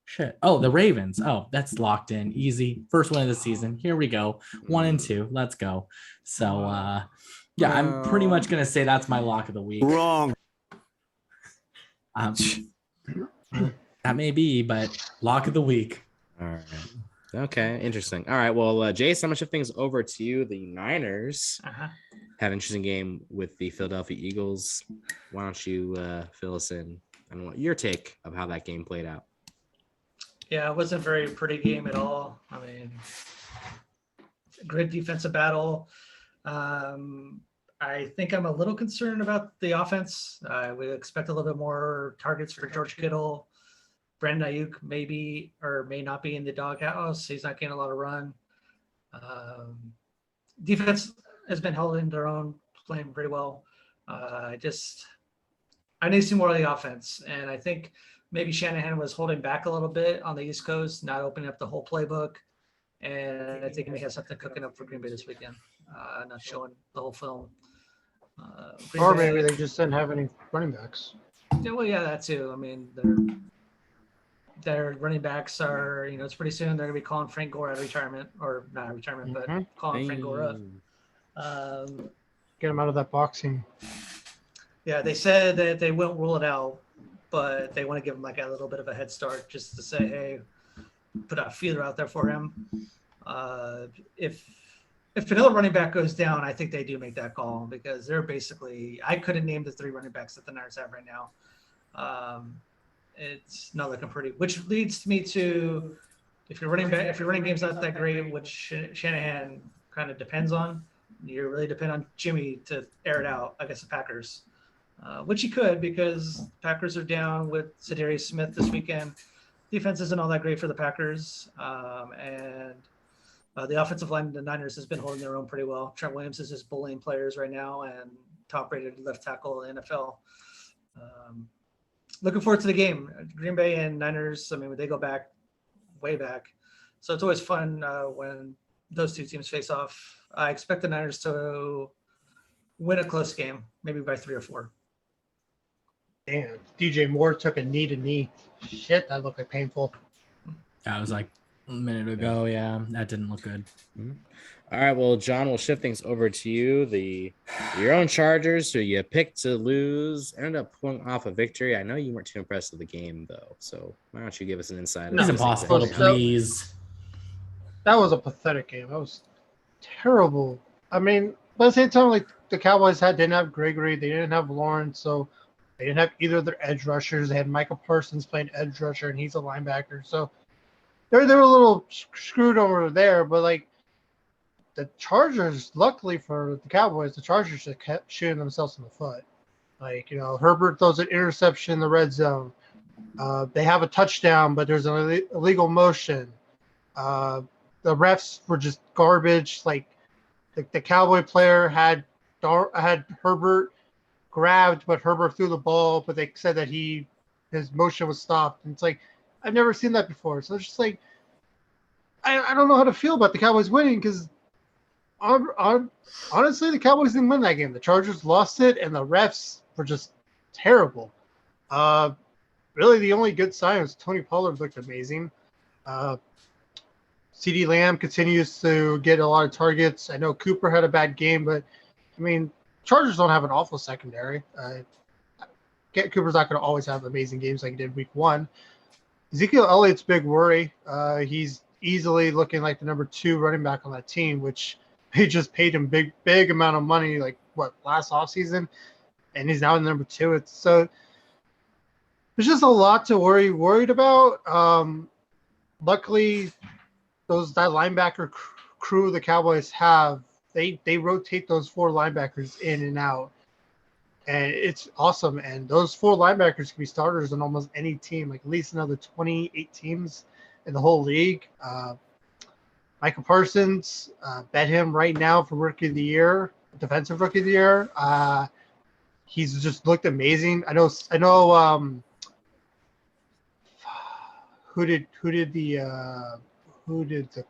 Shit. Oh, the Ravens. Oh, that's locked in. Easy. First win of the season. Here we go. 1-2. Let's go. So yeah, I'm pretty much gonna say that's my lock of the week. Wrong. That may be, but lock of the week. All right. Okay. Interesting. All right. Well, Jason, I'm gonna shift things over to you. The Niners Uh-huh. have an interesting game with the Philadelphia Eagles. Why don't you fill us in on what your take of how that game played out? Yeah, it wasn't a very pretty game at all. I mean, great defensive battle. I think I'm a little concerned about the offense. I would expect a little bit more targets for George Kittle. Brandon Ayuk maybe or may not be in the doghouse. He's not getting a lot of run. Defense has been holding their own, playing pretty well. I need to see more of the offense, and I think maybe Shanahan was holding back a little bit on the East Coast, not opening up the whole playbook. And I think he may have something cooking up for Green Bay this weekend, not showing the whole film. Or maybe they just didn't have any running backs. Yeah, well, yeah, that too. I mean, their running backs are, it's pretty soon they're going to be calling Frank Gore out of retirement, or not retirement, but calling Frank Gore up. Get him out of that boxing. Yeah, they said that they won't rule it out, but they want to give him like a little bit of a head start just to say, hey, put a feeler out there for him. If another running back goes down, I think they do make that call because they're basically, I couldn't name the 3 running backs that the Niners have right now. It's not looking pretty, which leads me to if your running game's not that great, which Shanahan kind of depends on, you really depend on Jimmy to air it out against the Packers, which he could because Packers are down with Zadarius Smith this weekend. Defense isn't all that great for the Packers, and the offensive line of the Niners has been holding their own pretty well. Trent Williams is just bullying players right now and top-rated left tackle in the NFL. Looking forward to the game. Green Bay and Niners, I mean, they go back, way back. So it's always fun when those two teams face off. I expect the Niners to win a close game, maybe by 3 or 4. Damn, DJ Moore took a knee to knee. Shit, that looked like painful. That was like a minute ago. Yeah, that didn't look good. All right, well, John, we'll shift things over to you. Your own Chargers, who you picked to lose, ended up pulling off a victory. I know you weren't too impressed with the game, though. So why don't you give us an insight? It's impossible to please. That was a pathetic game. That was terrible. I mean, but at the same time, like the Cowboys didn't have Gregory, they didn't have Lawrence, so they didn't have either of their edge rushers. They had Michael Parsons playing edge rusher, and he's a linebacker. So they were a little screwed over there, but like the Chargers, luckily for the Cowboys, the Chargers just kept shooting themselves in the foot. Like, Herbert throws an interception in the red zone. They have a touchdown, but there's an illegal motion. The refs were just garbage. Like the Cowboy player had Herbert grabbed, but Herbert threw the ball, but they said that his motion was stopped. And it's like, I've never seen that before. So it's just like, I don't know how to feel about the Cowboys winning because honestly, the Cowboys didn't win that game. The Chargers lost it, and the refs were just terrible. Really, the only good sign was Tony Pollard looked amazing. CeeDee Lamb continues to get a lot of targets. I know Cooper had a bad game, but, I mean, Chargers don't have an awful secondary. Cooper's not going to always have amazing games like he did week 1. Ezekiel Elliott's big worry. He's easily looking like the number 2 running back on that team, which they just paid him big amount of money, like last offseason, and he's now in number 2. There's just a lot to worried about. Luckily, that linebacker crew the Cowboys have, they rotate those 4 linebackers in and out, and it's awesome. And those 4 linebackers can be starters on almost any team, like at least another 28 teams in the whole league. Michael Parsons, bet him right now for Rookie of the Year, Defensive Rookie of the Year. He's just looked amazing. I know. Who did the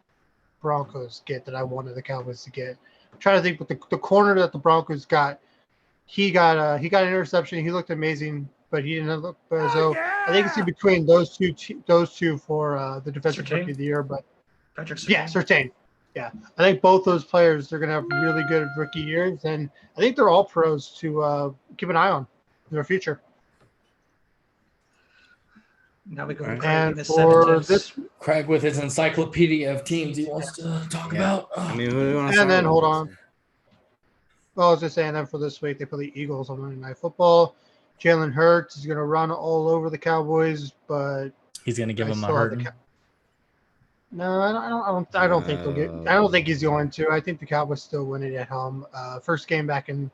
Broncos get that I wanted the Cowboys to get? I'm trying to think, but the corner that the Broncos got, he got an interception. He looked amazing, but he didn't look. So I think it's in between those two for the Defensive Rookie of the Year, but. Surtain. Yeah, I think both those players are going to have really good rookie years, and I think they're all pros to keep an eye on in their future. Now we go. And for this, Craig with his encyclopedia of teams he wants to talk about. I mean, who do you want to and then hold on. Well, I was just saying that for this week, they play the Eagles on Monday Night Football. Jalen Hurts is going to run all over the Cowboys, but he's going to give them a hurt. No, I don't think they'll get. I don't think he's going to. I think the Cowboys still win it at home. First game back in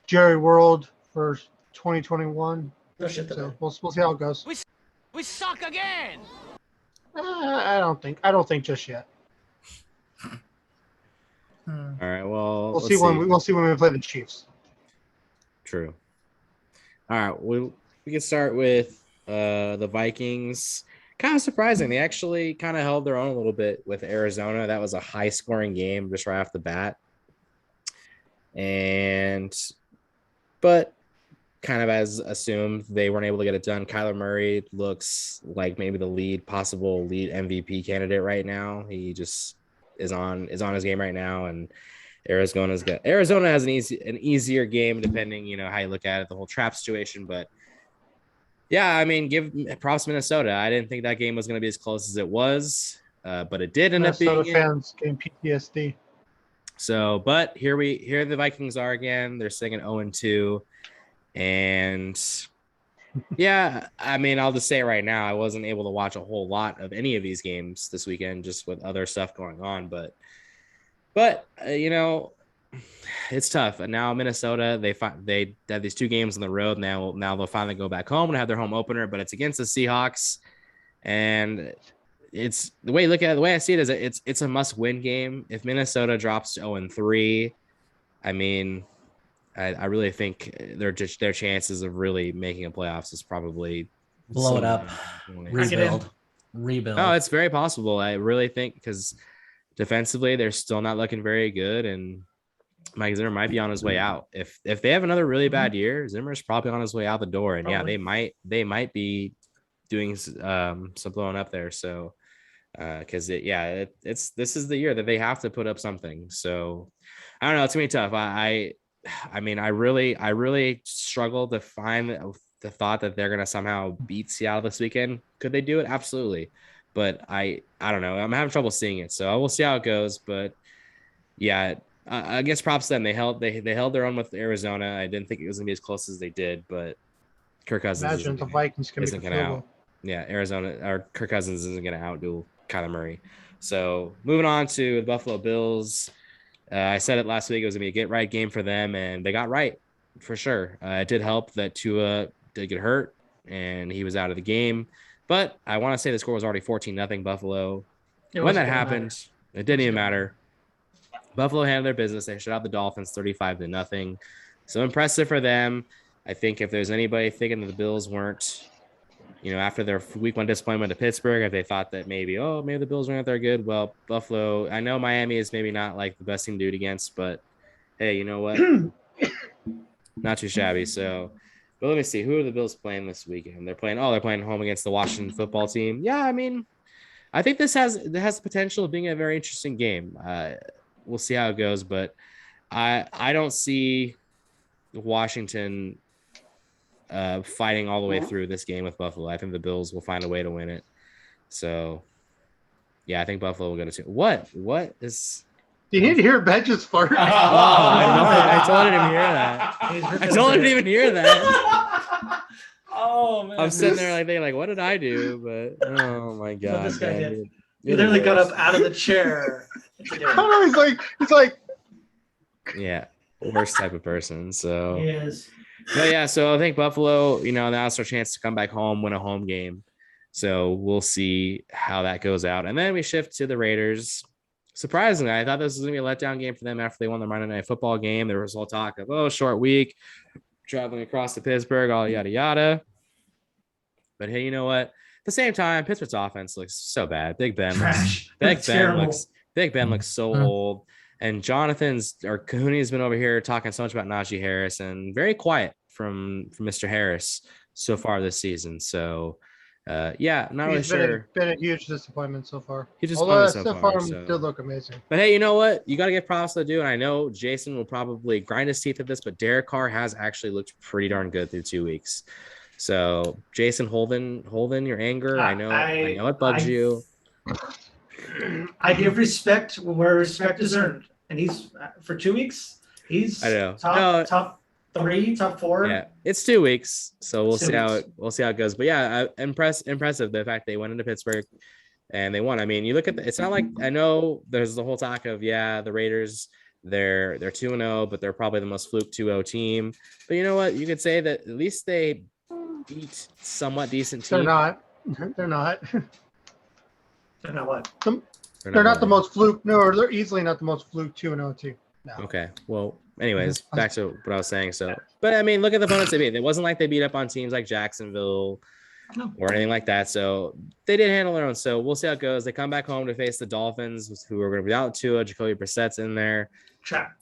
Jerry World for 2021. So we'll see how it goes. We suck again. I don't think just yet. All right. Well, we'll see when we play the Chiefs. True. All right. We can start with the Vikings. Kind of surprising. They actually kind of held their own a little bit with Arizona. That was a high-scoring game just right off the bat. But kind of as assumed. They weren't able to get it done. Kyler Murray looks like maybe the possible lead MVP candidate right now. He just is on his game right now, and Arizona has an easier game depending, how you look at it, the whole trap situation. But yeah, I mean, give props to Minnesota. I didn't think that game was going to be as close as it was, but it did end up being. Minnesota fans getting PTSD. So, but here the Vikings are again. They're sitting at 0-2, and yeah, I mean, I'll just say it right now. I wasn't able to watch a whole lot of any of these games this weekend, just with other stuff going on. But it's tough. And now Minnesota, they have these 2 games on the road. Now they'll finally go back home and have their home opener, but it's against the Seahawks. And it's the way I see it is it's a must-win game. If Minnesota drops to 0-3, I mean, I really think their chances of really making a playoffs is probably blow it up, rebuild. Oh, it's very possible. I really think because defensively they're still not looking very good, and Mike Zimmer might be on his way out. If they have another really bad year, Zimmer's probably on his way out the door, and yeah, they might be doing some blowing up there. So because this is the year that they have to put up something. So I don't know, it's gonna be tough. I mean, I really struggle to find the thought that they're gonna somehow beat Seattle this weekend. Could they do it? Absolutely, but I don't know. I'm having trouble seeing it. So we'll see how it goes. But yeah, I guess props to them. They held their own with Arizona. I didn't think it was gonna be as close as they did, but Kirk Cousins Imagine the Vikings can isn't gonna out. Yeah, Arizona or Kirk Cousins isn't gonna outdo Kyler Murray. So moving on to the Buffalo Bills. I said it last week. It was going to be a get-right game for them, and they got right for sure. It did help that Tua did get hurt, and he was out of the game. But I want to say the score was already 14-0 Buffalo. When that happened, it didn't even matter. Buffalo handled their business. They shut out the Dolphins 35-0. So impressive for them. I think if there's anybody thinking that the Bills weren't, after their week 1 disappointment to Pittsburgh, if they thought that maybe the Bills weren't that good, well, Buffalo, I know Miami is maybe not like the best team to do it against, but hey, you know what? Not too shabby. So, but let me see. Who are the Bills playing this weekend? They're playing home against the Washington football team. Yeah, I mean, I think this has the potential of being a very interesting game. We'll see how it goes, but I don't see Washington fighting all the way through this game with Buffalo. I think the Bills will find a way to win it. So, yeah, I think Buffalo will go to 2. What is? You need to hear Ben's fart. I totally didn't hear that. I totally didn't even hear that. Oh man! I'm sitting there thinking what did I do? But oh my god, this guy did. He literally got up out of the chair. He's like. Yeah, worst type of person. So. He is. But yeah, so I think Buffalo, now's their chance to come back home, win a home game. So we'll see how that goes out. And then we shift to the Raiders. Surprisingly, I thought this was going to be a letdown game for them after they won the Monday Night Football game. There was all talk of, short week, traveling across to Pittsburgh, all yada, yada. But hey, you know what? At the same time, Pittsburgh's offense looks so bad. Big Ben looks so old. And Cohooney has been over here talking so much about Najee Harris and very quiet from Mr. Harris so far this season. So, not really sure. Been a huge disappointment so far. So far, still look amazing. But hey, you know what? You got to give props to the dude. And I know Jason will probably grind his teeth at this, but Derek Carr has actually looked pretty darn good through 2 weeks. So, Jason, holding your anger. I know it bugs you. I give respect where respect is earned. And he's for 2 weeks. He's top 3, top 4. Yeah, it's 2 weeks, so we'll see how it goes. But yeah, impressive the fact they went into Pittsburgh and they won. I mean, you look at it's not like I know there's the whole talk of the Raiders they're 2-0, but they're probably the most fluke 2-0 team. But you know what? You could say that at least they beat somewhat decent team. They're not. They're not what? They're not the most fluke. No, they're easily not the most fluke 2-0 team. No. Okay. Well, anyways, back to what I was saying. So, but I mean, look at the opponents they beat. It wasn't like they beat up on teams like Jacksonville or anything like that. So they did handle their own. So we'll see how it goes. They come back home to face the Dolphins, who are going to be out Tua. Jacoby Brissett's in there. Trap.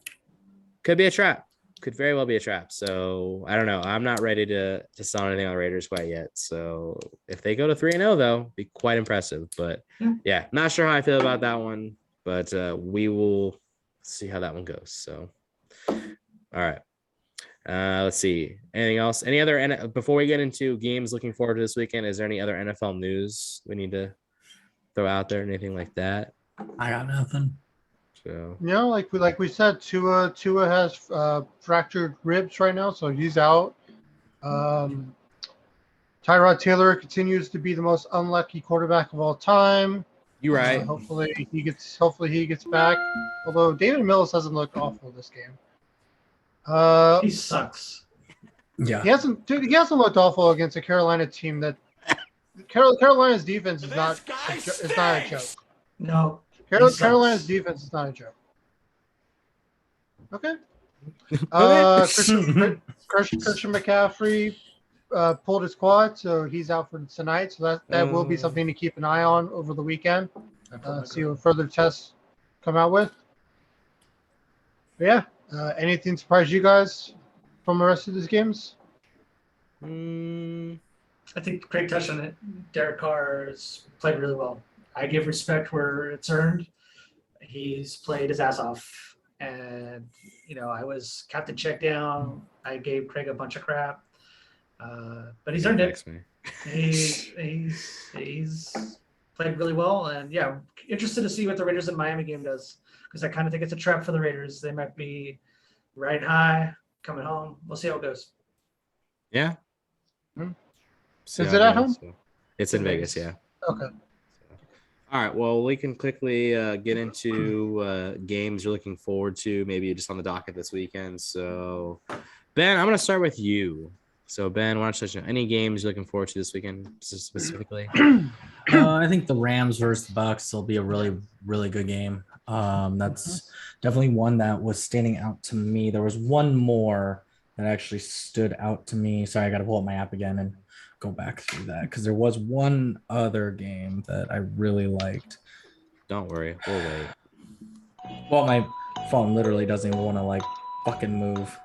Could be a trap. could very well be a trap. So I don't know. I'm not ready to sell anything on the Raiders quite yet. So if they go to 3-0, though, be quite impressive. But yeah, not sure how I feel about that one. But we will see how that one goes. So all right. Let's see. Anything else? Any other before we get into games looking forward to this weekend? Is there any other NFL news we need to throw out there? Anything like that? I got nothing. So like we said, Tua has fractured ribs right now, so he's out. Tyrod Taylor continues to be the most unlucky quarterback of all time. you're right. Hopefully he gets back. Although David Mills hasn't looked awful this game. He sucks. Yeah. He hasn't looked awful against a Carolina team that Carolina's defense is not a joke. No. Carolina's defense is not a joke. Okay. Christian McCaffrey pulled his quad, so he's out for tonight. So that will be something to keep an eye on over the weekend. See what further tests come out with. But yeah. Anything surprise you guys from the rest of these games? I think Craig touched on it. Derek Carr has played really well. I give respect where it's earned. He's played his ass off. And, I was captain check down. I gave Craig a bunch of crap. But he's earned it. He's played really well. And, yeah, interested to see what the Raiders and Miami game does. Because I kind of think it's a trap for the Raiders. They might be riding high, coming home. We'll see how it goes. Yeah. Is it at home? It's in Vegas, yeah. Okay. All right. Well, we can quickly get into games you're looking forward to, maybe just on the docket this weekend. So, Ben, I'm going to start with you. So, Ben, why don't you touch on any games you're looking forward to this weekend specifically? I think the Rams versus the Bucks will be a really, really good game. That's definitely one that was standing out to me. There was one more that actually stood out to me. Sorry, I got to pull up my app again and go back through that because there was one other game that I really liked. Don't worry, we'll wait. Well, my phone literally doesn't even want to fucking move.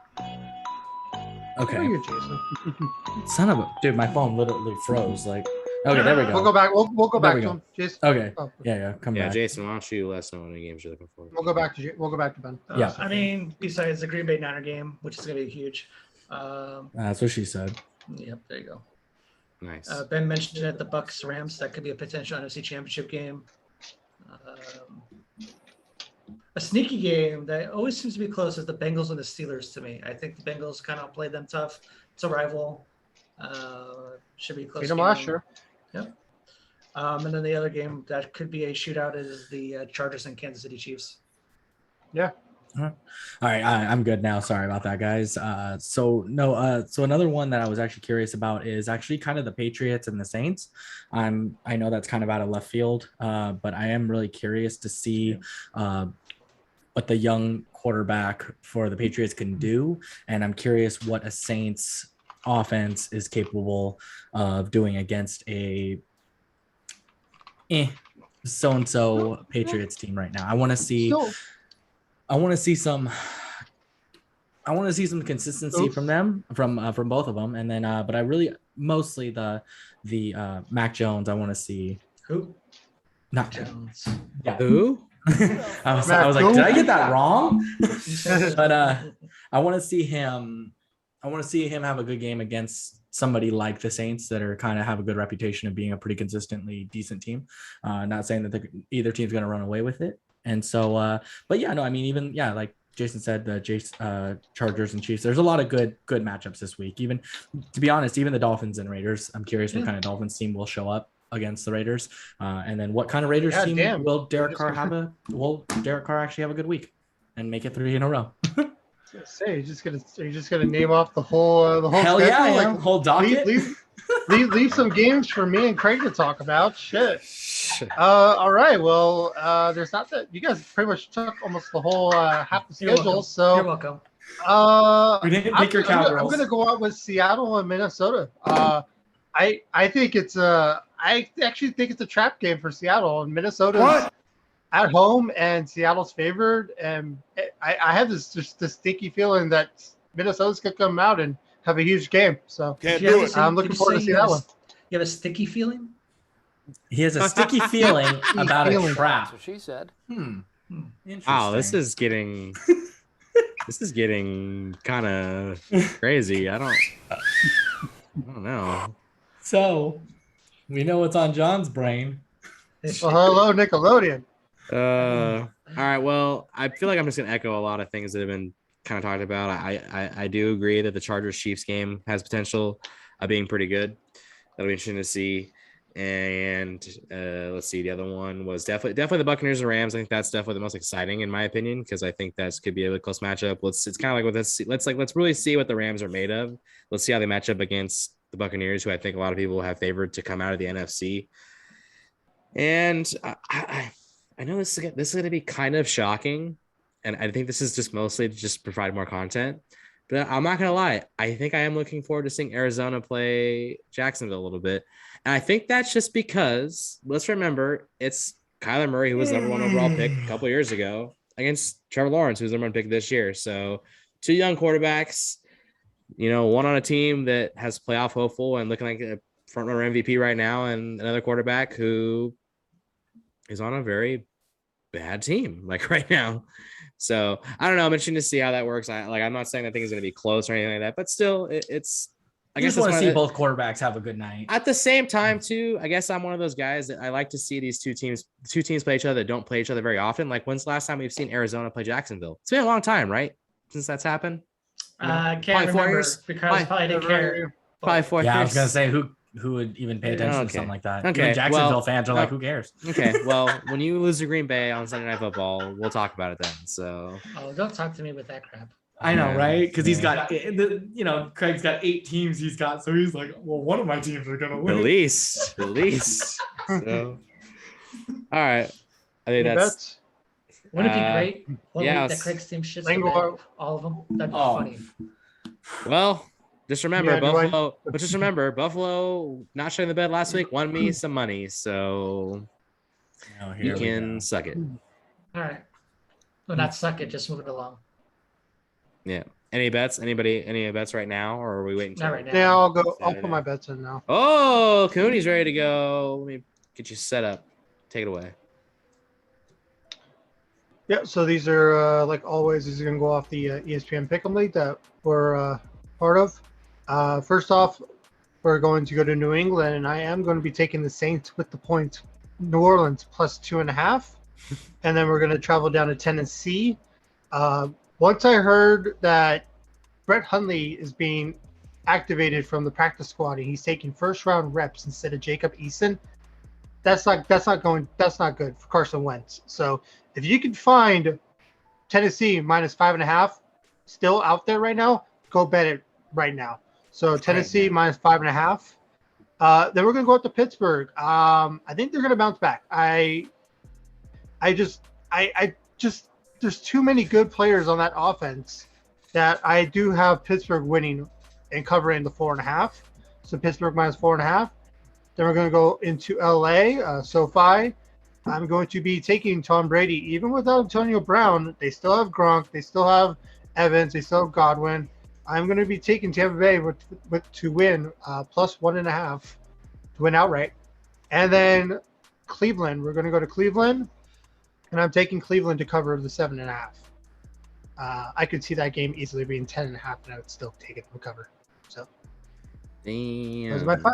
Okay. Where are you, Jason? Son of a dude, my phone literally froze. Okay, there we go. We'll go back. We'll go back to him, Jason. Okay. Oh, Yeah, come back. Jason, why don't you let us know any games you're looking for? We'll go back to Ben. Yeah. I mean, besides the Green Bay Niner game, which is going to be huge. That's what she said. Yep, there you go. Nice. Ben mentioned it, the Bucks Rams. That could be a potential NFC Championship game. A sneaky game that always seems to be close is the Bengals and the Steelers to me. I think the Bengals kind of played them tough. It's a rival. Should be a close. Beat them game. last year. Yep. And then the other game that could be a shootout is the Chargers and Kansas City Chiefs. Yeah. All right, I'm good now. Sorry about that, guys. So another one that I was actually curious about is actually kind of the Patriots and the Saints. I know that's kind of out of left field, but I am really curious to see what the young quarterback for the Patriots can do, and I'm curious what a Saints offense is capable of doing against a so-and-so Patriots team right now. I want to see some consistency from them, from both of them, and then but I really mostly the Mac Jones. I want to see Who? not Jones. Yeah. Who? I was like, did I get that wrong? But I want to see him. I want to see him have a good game against somebody like the Saints that are kind of have a good reputation of being a pretty consistently decent team. Not saying that either team's going to run away with it. And so, but yeah, no, I mean, even, yeah, like Jason said, the Chargers and Chiefs, there's a lot of good matchups this week. Even, to be honest, even the Dolphins and Raiders, I'm curious what kind of Dolphins team will show up against the Raiders. And then what kind of Raiders team will Derek Carr Derek Carr actually have a good week and make it 3 in a row? Say, you're just gonna name off the whole Hell schedule? yeah, I am. Whole docket. Leave some games for me and Craig to talk about. Shit. All right. Well, there's not that. You guys pretty much took almost the whole half the schedule. So you're welcome. We didn't pick your Cowgirls. I'm gonna go out with Seattle and Minnesota. I think it's I actually think it's a trap game for Seattle, and Minnesota's at home and Seattle's favored, and I have this stinky feeling that Minnesota's gonna come out and have a huge game. So Can't Did you do ever it. see- I'm did looking you forward to say see you that have a- one. You have a sticky feeling? He has a sticky feeling about a feeling. trap. That's what she said. Interesting. Wow, this is getting kind of crazy. I don't know. So we know what's on John's brain. Well, hello, Nickelodeon. All right. Well, I feel like I'm just gonna echo a lot of things that have been kind of talked about. I do agree that the Chargers Chiefs game has potential of being pretty good. That'll be interesting to see. And let's see, the other one was definitely the Buccaneers and Rams. I think that's definitely the most exciting in my opinion, because I think that could be a really close matchup. It's kind of like with this. Let's really see what the Rams are made of. Let's see how they match up against the Buccaneers, who I think a lot of people have favored to come out of the NFC. And I know this is going to be kind of shocking, and I think this is just mostly to just provide more content. But I'm not going to lie. I think I am looking forward to seeing Arizona play Jacksonville a little bit. And I think that's just because, let's remember, it's Kyler Murray, who was the number one overall pick a couple years ago, against Trevor Lawrence, who's the number one pick this year. So 2 young quarterbacks, one on a team that has playoff hopeful and looking like a front runner MVP right now, and another quarterback who is on a very bad team like right now. So I don't know. I'm interested to see how that works. I'm not saying that thing is going to be close or anything like that, but still, it's. I guess just want to see both quarterbacks have a good night. At the same time, too, I guess I'm one of those guys that I like to see these two teams play each other that don't play each other very often. Like, when's the last time we've seen Arizona play Jacksonville? It's been a long time, right? Since that's happened. I can't Probably 4 remember years? because probably didn't care. Probably 4 years. Yeah, I was gonna say who would even pay attention to something like that. Okay, Even Jacksonville well, fans are like, who cares? Okay, well, when you lose to Green Bay on Sunday Night Football, we'll talk about it then. So. Oh, don't talk to me with that crap. I know, Yeah. right? Because he's got, Craig's got 8 teams he's got, so he's like, well, one of my teams are gonna win. At least. So, all right. I think that's. Wouldn't it be great? One yeah, week that Craig's team shits the Lingo- bed, all of them. That'd be Oh. funny. Well, just remember Yeah, Buffalo. But just remember Buffalo not showing the bed last week won me some money, so Oh, you here we can go. suck it. All right. Well, not suck it, just move it along. Yeah. Any bets? Anybody? Any bets right now, or are we waiting? Not right now. Yeah, I'll put my bets in now. Oh, Cooney's ready to go. Let me get you set up. Take it away. Yeah, so these are like always. These are gonna go off the ESPN Pick'em League that we're part of. First off, we're going to go to New England, and I am going to be taking the Saints with the points. New Orleans plus 2.5, and then we're going to travel down to Tennessee. Once I heard that Brett Hundley is being activated from the practice squad and he's taking first round reps instead of Jacob Eason, that's not good for Carson Wentz. So if you can find Tennessee minus 5.5 still out there right now, go bet it right now. So Tennessee minus 5.5. Then we're gonna go up to Pittsburgh. I think they're gonna bounce back. I just there's too many good players on that offense that I do have Pittsburgh winning and covering the 4.5. So Pittsburgh minus 4.5. Then we're gonna go into LA, SoFi. I'm going to be taking Tom Brady, even without Antonio Brown. They still have Gronk, they still have Evans, they still have Godwin. I'm going to be taking Tampa Bay to win plus 1.5 to win outright. And then Cleveland, we're going to go to Cleveland, and I'm taking Cleveland to cover the 7.5. I could see that game easily being 10.5, and I would still take it to cover. So those are my 5.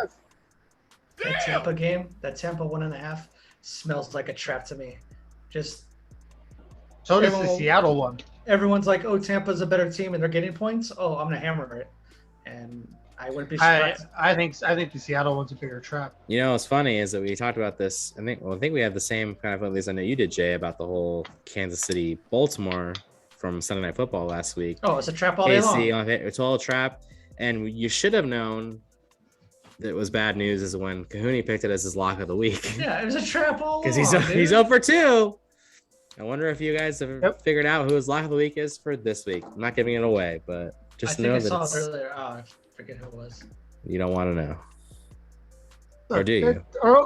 That Tampa game, that Tampa 1.5 smells like a trap to me. Just So does the Seattle one. everyone's like, oh, Tampa's a better team and they're getting points. Oh, I'm gonna hammer it, and I wouldn't be surprised. I think the Seattle one's a bigger trap. What's funny is that we talked about this. I think we had the same kind of, at least I know you did, Jay, about the whole Kansas City Baltimore from Sunday Night Football last week. Oh, it's a trap all day long. It's all a trap, and you should have known that it was bad news is when Cohooney picked it as his lock of the week. Yeah, it was a trap all Because along. he's 0 for 2. I wonder if you guys have Yep. figured out who his lock of the week is for this week. I'm not giving it away, but just I know think I that saw it earlier. Oh, I forget who it was. you don't want to know. Or do you? Our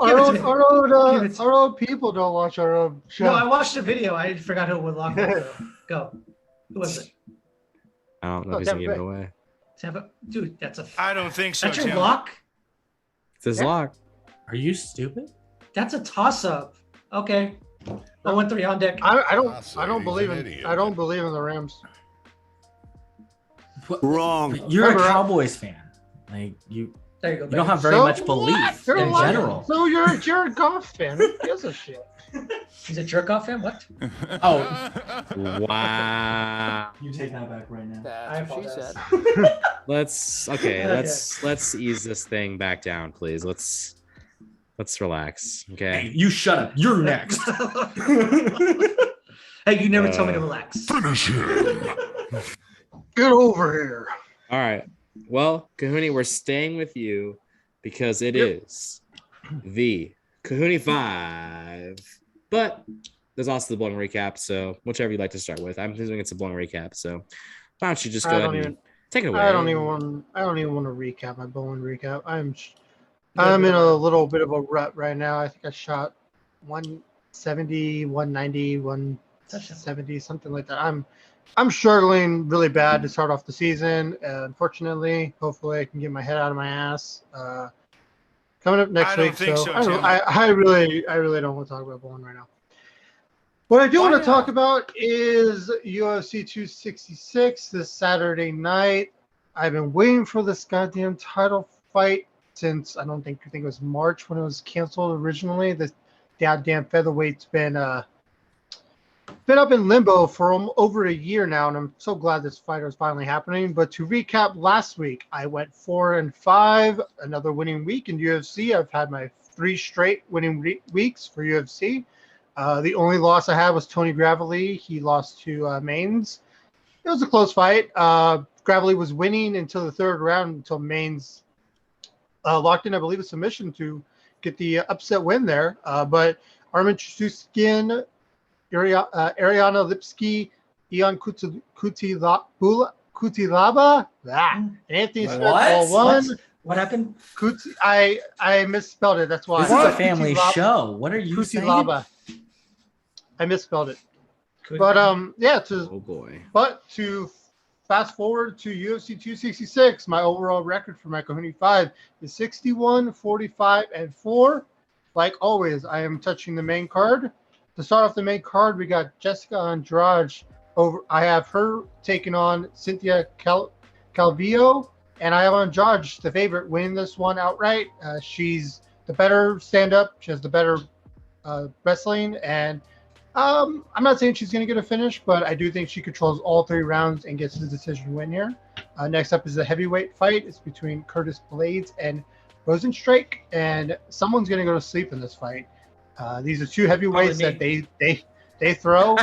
old people don't watch our own show. No, I watched the video. I forgot who would lock it. Go. Who was it? I don't know Oh, if he's gonna give it Tampa away. Tampa, dude, I don't think so, that's your Tim. lock. It's his Yeah. lock. Are you stupid? That's a toss-up. Okay. 0-3 on deck. I don't say I don't he's believe an in idiot. I don't believe in the Rams. Wrong. You're a Remember, Cowboys fan. Like you There you go. don't have baby. very So much belief You're in lying. general. So you're a Jared Goff fan. Who gives a shit? He's a jerk off fan. What? Oh, Wow. you take that back right now. I That's what she apologize. said. Let's ease this thing back down, please. Let's relax. Hey, Okay. you shut up. You're next. Hey, you never told me to relax. Get over here. All right. Well, Cohooney, we're staying with you because it Yep. is the Cohooney 5. But there's also the bowling recap. So whichever you'd like to start with. I'm assuming it's a bowling recap. So why don't you just go I ahead don't and even take it away? I don't even want to recap my bowling recap. I'm in a little bit of a rut right now. I think I shot 170, 190, 170, something like that. I'm struggling really bad to start off the season. Unfortunately, hopefully I can get my head out of my ass. Coming up next I don't week. think so, Tim. I really don't want to talk about bowling right now. What I do want to talk about is UFC 266 this Saturday night. I've been waiting for this goddamn title fight since I think it was March when it was canceled originally. This goddamn featherweight's been up in limbo for over a year now, and I'm so glad this fight is finally happening. But to recap last week, I went 4-5, another winning week in UFC. I've had my 3 straight winning weeks for UFC. The only loss I had was Tony Gravely. He lost to Maines. It was a close fight. Gravely was winning until the 3rd round, until Maines locked in, I believe, a submission to get the upset win there. But Armin Chuskin, Ariana Lipsky, Ion Kutilaba, and Anthony Smith all won. What happened? I misspelled it. That's why. This is a family show. What are you saying? Kutilaba. I misspelled it. But yeah, Oh boy. But to fast forward to UFC 266, my overall record for my Cohooney 5 is 61-45-4. Like always, I am touching the main card. To start off the main card, we got Jessica Andrade over. I have her taking on Cynthia Calvillo, and I have Andrade, the favorite, winning this one outright. She's the better stand-up. She has the better wrestling, and I'm not saying she's going to get a finish, but I do think she controls all 3 rounds and gets the decision win here. Next up is the heavyweight fight. It's between Curtis Blades and Rosenstrike, and someone's going to go to sleep in this fight. These are 2 heavyweights that they throw.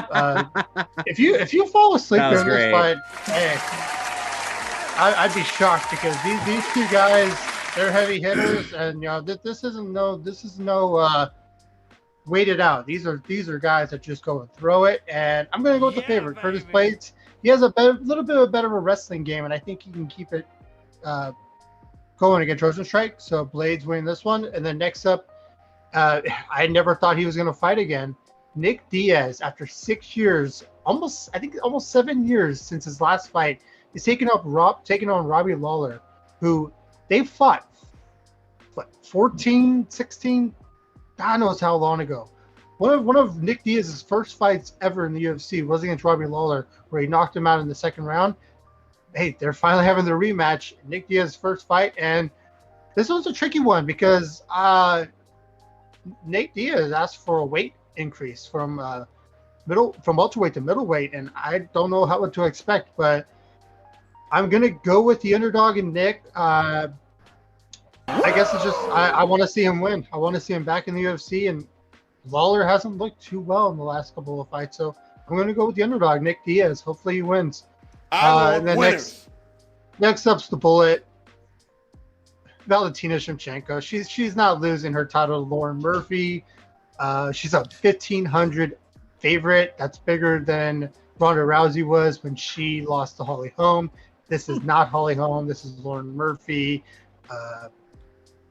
If you fall asleep That was during this great. fight, hey, I'd be shocked because these 2 guys, they're heavy hitters, and this is no wait it out. These are guys that just go and throw it, and I'm going to go with the favorite, Curtis Blades. He has little bit of a better wrestling game, and I think he can keep it going against Rosenstrike. So Blades winning this one, and then next up, I never thought he was going to fight again. Nick Diaz, after 6 years, almost 7 years since his last fight, is taking on Robbie Lawler, who they fought 14, 16. God knows how long ago. One of Nick Diaz's first fights ever in the UFC was against Robbie Lawler, where he knocked him out in the 2nd round. Hey, they're finally having their rematch. Nick Diaz's first fight, and this was a tricky one because Nate Diaz asked for a weight increase from welterweight to middleweight, and I don't know what to expect, but I'm gonna go with the underdog in Nick. I guess it's just I want to see him win. I want to see him back in the UFC, and Lawler hasn't looked too well in the last couple of fights, so I'm going to go with the underdog, Nick Diaz. Hopefully he wins. And then next up's the bullet, Valentina Shevchenko. She's not losing her title to Lauren Murphy. She's a 1,500 favorite. That's bigger than Ronda Rousey was when she lost to Holly Holm. This is not Holly Holm. This is Lauren Murphy.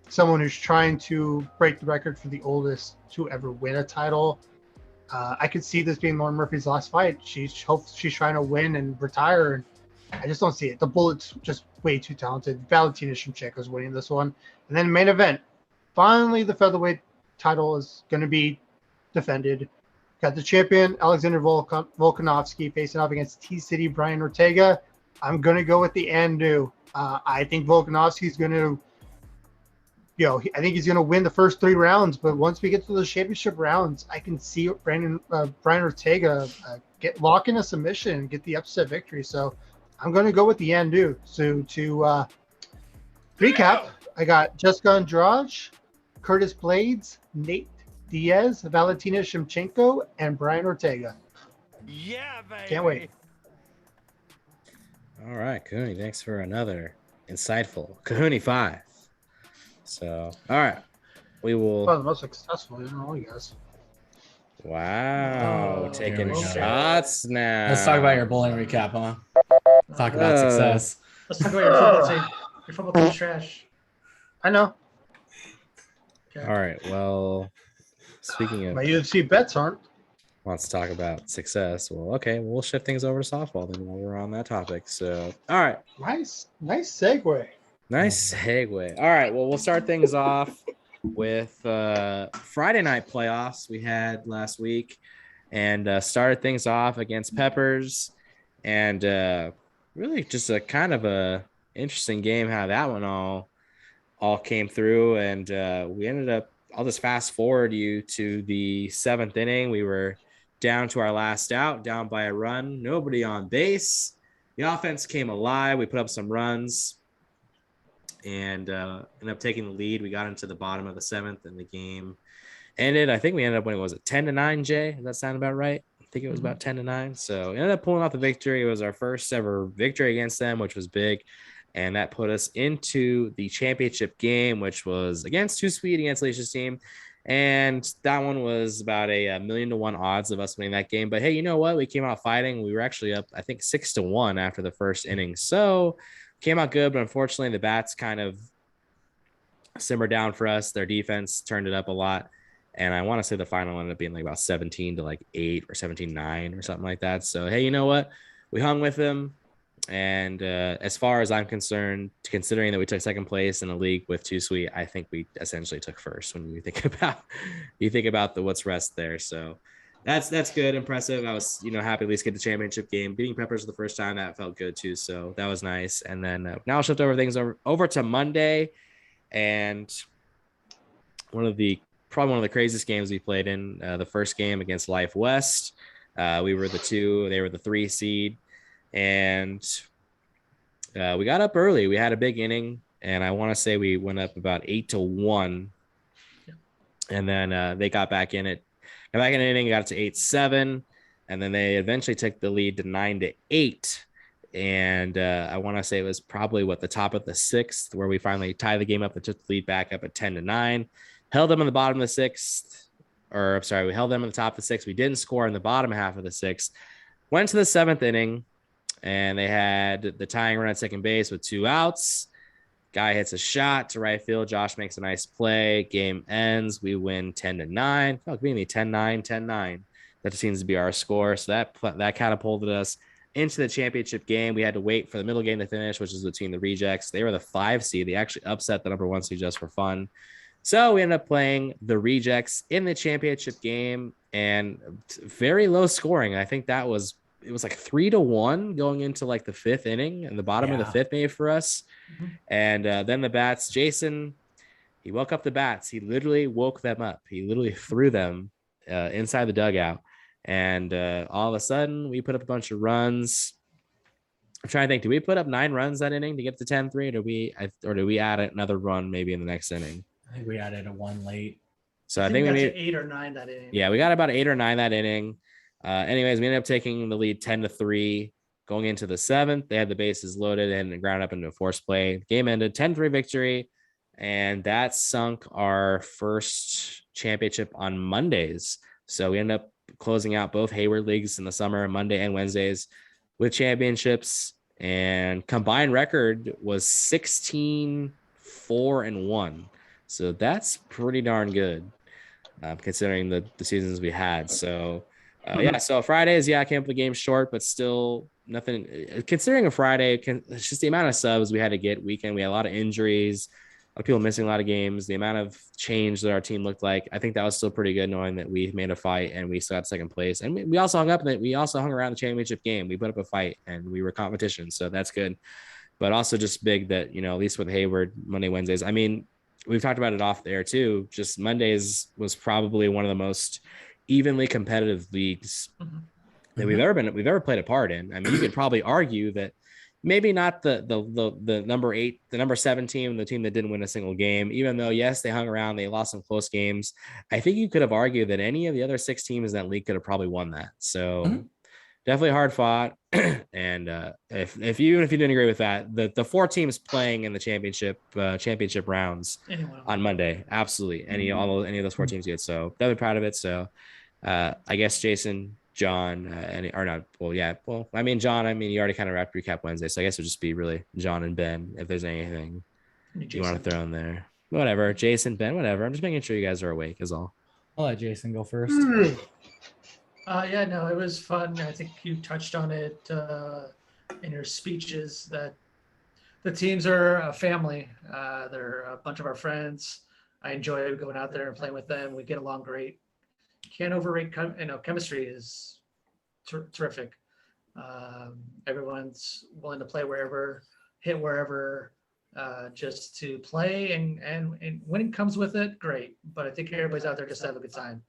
Someone who's trying to break the record for the oldest to ever win a title. I could see this being Lauren Murphy's last fight. She's trying to win and retire. And I just don't see it. The Bullets just way too talented. Valentina Shevchenko is winning this one. And then main event. Finally, the featherweight title is going to be defended. Got the champion, Alexander Volkanovski, facing off against T-City Brian Ortega. I'm going to go with the Andu. I think Volkanovski's going to, I think he's going to win the first 3 rounds. But once we get to the championship rounds, I can see Brian Ortega lock in a submission and get the upset victory. So I'm going to go with the Andu. So to recap, I got Jessica Andrade, Curtis Blades, Nate Diaz, Valentina Shevchenko, and Brian Ortega. Yeah, baby. Can't wait. All right, Cohooney, thanks for another insightful Cohooney 5. So, all right, we will. Well, the most successful, all you guys. Wow, Oh, taking here we go. shots now. Let's talk about your bowling recap, huh? Talk about success. Let's talk about your football team. Your football team's trash. I know. Okay. All right, well, speaking of My UFC bets aren't. wants to talk about success, well, okay, we'll shift things over to softball then while we're on that topic. So, all right, Nice segue. nice segue. All right, well, we'll start things off with Friday night playoffs we had last week, and started things off against Peppers, and really just a kind of a interesting game how that one all came through, and we ended up. I'll just fast forward you to the 7th inning. We were down to our last out, down by a run, nobody on base. The offense came alive. We put up some runs and ended up taking the lead. We got into the bottom of the 7th, and the game ended. I think we ended up winning. Was it 10-9, Jay? Does that sound about right? I think it was about 10-9. So we ended up pulling off the victory. It was our first ever victory against them, which was big. And that put us into the championship game, which was against Too Sweet against Alicia's team. And that one was about a 1,000,000 to 1 odds of us winning that game. But hey, you know what? We came out fighting. We were actually up, I think, 6-1 after the first inning. So came out good, but unfortunately the bats kind of simmered down for us. Their defense turned it up a lot. And I want to say the final ended up being like about 17 to like 8 or 17-9 or something like that. So, hey, you know what? We hung with them. And as far as I'm concerned, considering that we took second place in a league with Too Sweet, I think we essentially took first when you think about the what's rest there. So that's good, impressive. I was happy to at least get the championship game. Beating Peppers the first time, that felt good too. So that was nice. And then now I'll shift over to Monday, and probably one of the craziest games we played in. The first game against Life West, we were the 2, they were the 3 seed. And we got up early. We had a big inning, and I want to say we went up about 8-1. And then they got back in it. Got back in the inning, got it to 8-7, and then they eventually took the lead to 9-8. And I want to say it was probably the top of the 6th where we finally tied the game up and took the lead back up at 10-9. Held them in the bottom of the 6th, or I'm sorry, we held them in the top of the 6th. We didn't score in the bottom half of the 6th. Went to the 7th inning. And they had the tying run at second base with 2 outs. Guy hits a shot to right field. Josh makes a nice play. Game ends. We win 10-9. Oh, give me 10-9, 10-9. That seems to be our score. So that catapulted us into the championship game. We had to wait for the middle game to finish, which is between the Rejects. They were the 5 seed. They actually upset the number 1 seed just for fun. So we ended up playing the Rejects in the championship game, and very low scoring. I think it was like 3-1 going into like the 5th inning, and the bottom of the 5th made for us. Mm-hmm. And then the bats, Jason, he woke up the bats. He literally woke them up. He literally threw them inside the dugout. And all of a sudden we put up a bunch of runs. I'm trying to think, did we put up 9 runs that inning to get to 10-3? Or did we add another run maybe in the next inning? I think we added a 1 late. So I think we made 8 or 9 that inning. Yeah, we got about 8 or 9 that inning. Anyways, we ended up taking the lead 10-3 going into the 7th. They had the bases loaded and ground up into a forced play. The game ended 10-3 victory, and that sunk our first championship on Mondays. So we ended up closing out both Hayward leagues in the summer, Monday and Wednesdays, with championships. And combined record was 16-4-1. So that's pretty darn good, considering the seasons we had. So. So Fridays, I came up with the game short, but still nothing considering a Friday. It's just the amount of subs we had to get weekend. We had a lot of injuries, a lot of people missing a lot of games. The amount of change that our team looked like, I think that was still pretty good, knowing that we made a fight and we still got second place. And we also hung up that we also hung around the championship game. We put up a fight and we were competition, so that's good. But also just big that at least with Hayward Monday, Wednesdays. I mean, we've talked about it off there too. Just Mondays was probably one of the most evenly competitive leagues that we've ever played a part in. I mean, you could probably argue that maybe not the number 8, the number 7 team, the team that didn't win a single game, even though yes, they hung around, they lost some close games. I think you could have argued that any of the other 6 teams in that league could have probably won that. So definitely hard fought. And if you didn't agree with that, the 4 teams playing in the championship rounds on Monday, absolutely any of those 4 teams did. So definitely proud of it. So I guess Jason, John, John, you already kind of recap Wednesday, so I guess it'll just be really John and Ben if there's anything you want to throw in there. Whatever, Jason, Ben, whatever. I'm just making sure you guys are awake is all. I'll let Jason go first. It was fun. I think you touched on it in your speeches that the teams are a family. They're a bunch of our friends. I enjoy going out there and playing with them. We get along great. Can't overrate, chemistry is terrific. Everyone's willing to play wherever, hit wherever, just to play, and when it comes with it, great. But I think everybody's out there just to have a good time,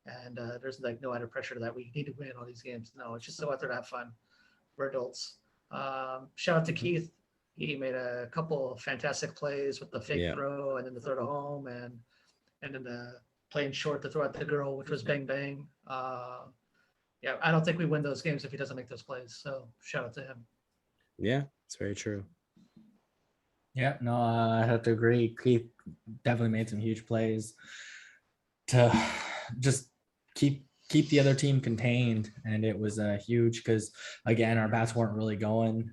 and there's like no added pressure to that. We need to win all these games. No, it's just go out there to have fun. We're adults. Shout out to Keith. He made a couple of fantastic plays with the fake throw and then the throw to home, and then the playing short to throw at the girl, which was bang bang. I don't think we win those games if he doesn't make those plays. So shout out to him. Yeah, it's very true. Yeah, no, I have to agree. Keith definitely made some huge plays to just keep the other team contained, and it was huge because again, our bats weren't really going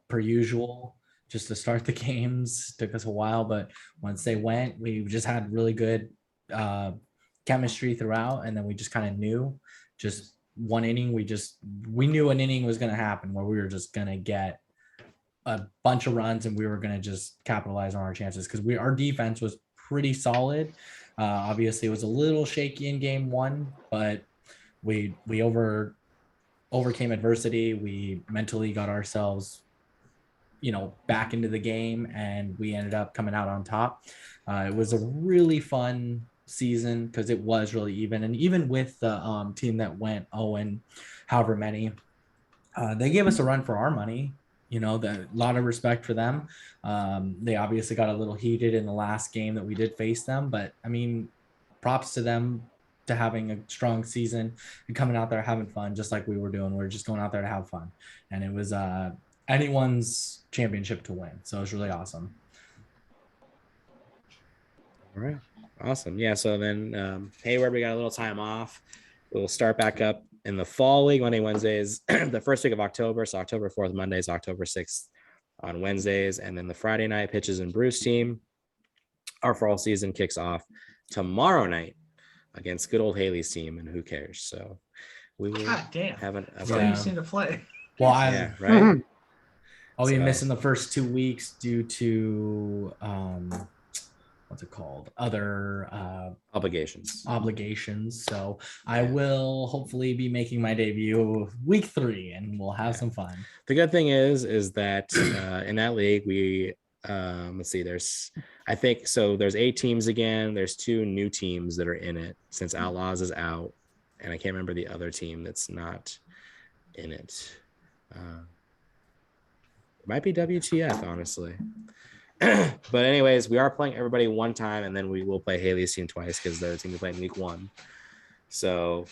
per usual. Just to start the games took us a while, but once they went, we just had really good chemistry throughout, and then we just kind of knew just one inning we knew an inning was going to happen where we were just going to get a bunch of runs and we were going to just capitalize on our chances because our defense was pretty solid. Obviously it was a little shaky in game 1, but we overcame adversity. We mentally got ourselves back into the game, and we ended up coming out on top. It was a really fun season because it was really even, and even with the team that went 0 however many, they gave us a run for our money. A lot of respect for them. They obviously got a little heated in the last game that we did face them, but I mean, props to them to having a strong season and coming out there having fun just like we were doing. We're just going out there to have fun, and it was anyone's championship to win, so it was really awesome. All right. Awesome. Yeah. So then Hayward, we got a little time off. We'll start back up in the fall league, Monday, Wednesdays, the first week of October. So October 4th, Mondays, October 6th on Wednesdays. And then the Friday night pitches and Bruce team. Our fall season kicks off tomorrow night against good old Haley's team. And who cares? So we will have you seem to play. Well, right. I'll be missing the first 2 weeks due to what's it called? Other obligations. So I will hopefully be making my debut week 3, and we'll have some fun. The good thing is that in that league we let's see. There's 8 teams again. There's 2 new teams that are in it since Outlaws is out, and I can't remember the other team that's not in it. It might be WTF, honestly. But anyways, we are playing everybody one time, and then we will play Haley's team twice because they're the team we played in week 1. So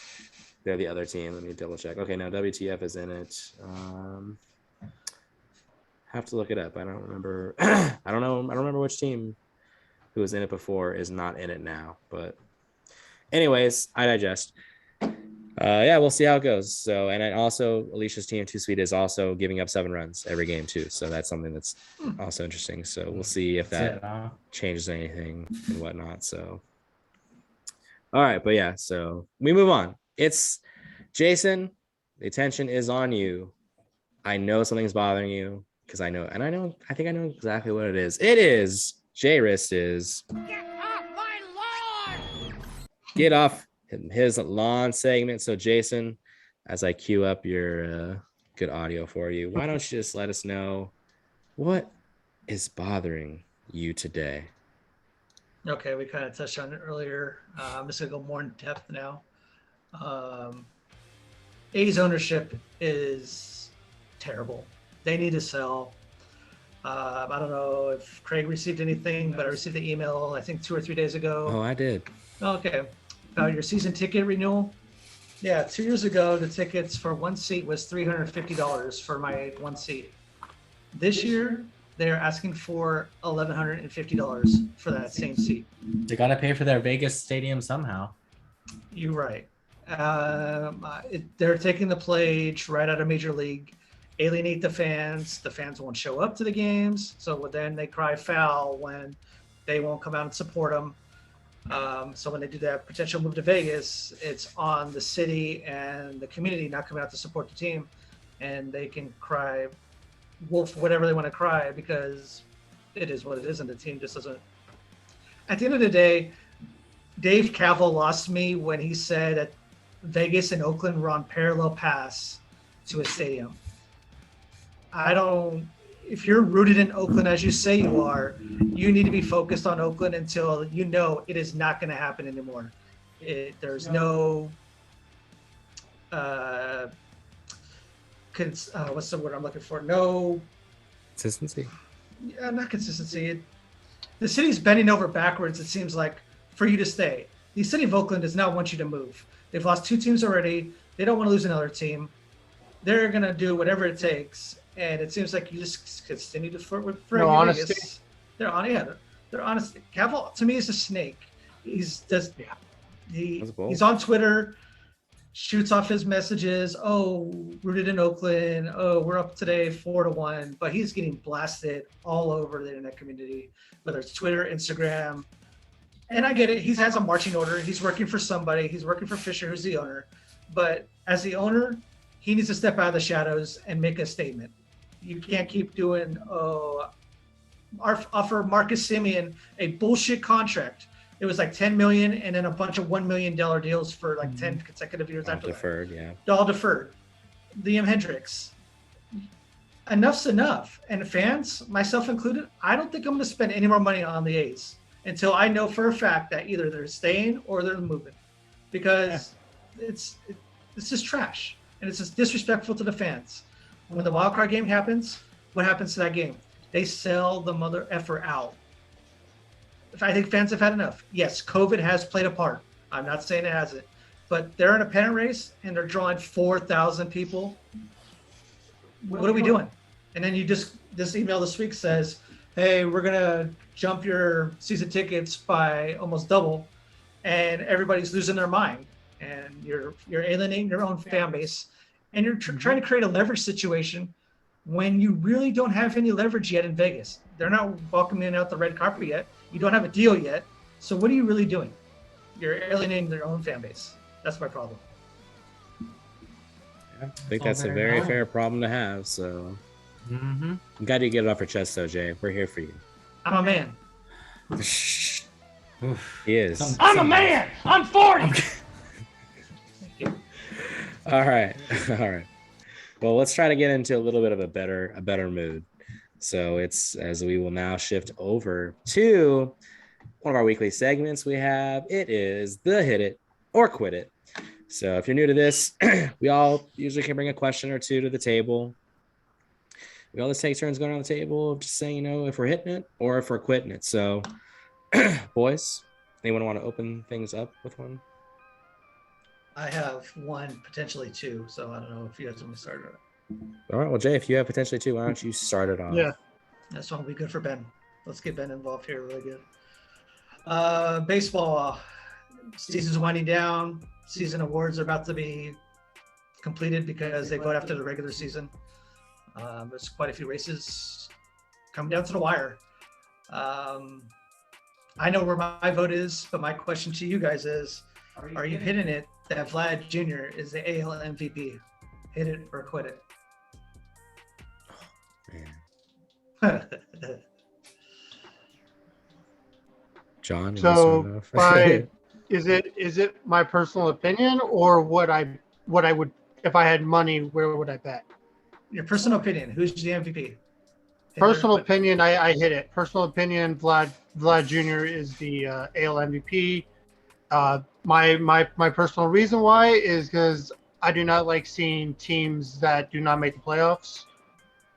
they're the other team. Let me double check. Okay, now WTF is in it. Have to look it up. I don't remember. I don't remember which team who was in it before is not in it now. But anyways, I digest. We'll see how it goes. So, and then also Alicia's team, Too Sweet, is also giving up 7 runs every game too. So that's something that's also interesting. So we'll see if that changes anything and whatnot. So, all right, but yeah, so we move on. It's Jason. The attention is on you. I know something's bothering you because I know, and I think I know exactly what it is. It is Rist is Get off my lawn! get off his lawn segment. So Jason, as I queue up your good audio for you, why don't you just let us know what is bothering you today? Okay, we kind of touched on it earlier. I'm just gonna go more in depth now. A's ownership is terrible. They need to sell. I don't know if Craig received anything, but I received the email, I think 2 or 3 days ago. Oh, I did. Okay. About your season ticket renewal. Yeah, 2 years ago, the tickets for one seat was $350 for my one seat. This year, they're asking for $1,150 for that same seat. They got to pay for their Vegas stadium somehow. You're right. They're taking the pledge right out of Major League, alienate the fans. The fans won't show up to the games, so then they cry foul when they won't come out and support them. So when they do that potential move to Vegas, it's on the city and the community not coming out to support the team, and they can cry wolf whatever they want to cry because it is what it is, and the team just doesn't. At the end of the day, Dave Cavill lost me when he said that Vegas and Oakland were on parallel paths to a stadium. If you're rooted in Oakland as you say you are, you need to be focused on Oakland until you know it is not going to happen anymore. There's no what's the word I'm looking for? No Consistency. Yeah, not consistency. The city's bending over backwards, it seems like, for you to stay. The city of Oakland does not want you to move. They've lost 2 teams already. They don't want to lose another team. They're going to do whatever it takes. And it seems like you just continue to flirt with No honesty. Vegas. They're honest. Cavill, to me, is a snake. He's on Twitter, shoots off his messages. Oh, rooted in Oakland. Oh, we're up today 4-1. But he's getting blasted all over the internet community, whether it's Twitter, Instagram. And I get it. He has a marching order. He's working for somebody. He's working for Fisher, who's the owner. But as the owner, he needs to step out of the shadows and make a statement. You can't keep doing, offer Marcus Simeon a bullshit contract. It was like $10 million and then a bunch of $1 million deals for like 10 consecutive years All after deferred, that. yeah. All deferred. Liam Hendricks. Enough's enough. And fans, myself included, I don't think I'm going to spend any more money on the A's until I know for a fact that either they're staying or they're moving, because it's just trash and it's just disrespectful to the fans. When the wild card game happens, what happens to that game? They sell the mother effer out. I think fans have had enough. Yes, COVID has played a part. I'm not saying it hasn't, but they're in a pennant race and they're drawing 4,000 people. What are we doing? And then you this email this week says, hey, we're going to jump your season tickets by almost double, and everybody's losing their mind. And you're alienating your own fan base, and you're trying to create a leverage situation when you really don't have any leverage yet in Vegas. They're not welcoming out the red carpet yet. You don't have a deal yet. So what are you really doing? You're alienating their own fan base. That's my problem. I think that's a very fair problem to have. So I'm glad you get it off your chest, though, Jay. We're here for you. I'm a man. He is. I'm a man! I'm 40! All right. Well, let's try to get into a little bit of a better mood. So it's as we will now shift over to one of our weekly segments we have. It is the Hit It or Quit It. So if you're new to this, we all usually can bring a question or two to the table. We all just take turns going around the table, just saying, if we're hitting it or if we're quitting it. So, boys, anyone want to open things up with one? I have one, potentially 2, so I don't know if you guys want to start it. All right. Well, Jay, if you have potentially 2, why don't you start it off? Yeah. This one will be good for Ben. Let's get Ben involved here really good. Baseball, season's winding down. Season awards are about to be completed because they vote after the regular season. There's quite a few races coming down to the wire. I know where my vote is, but my question to you guys is, are you hitting it that Vlad Jr. is the AL MVP? Hit it or quit it? John, you wanna So start off? by is it my personal opinion or what I would if I had money, where would I bet? Your personal opinion. Who's the MVP? Personal opinion, I hit it. Personal opinion, Vlad Jr. is the AL MVP. My personal reason why is because I do not like seeing teams that do not make the playoffs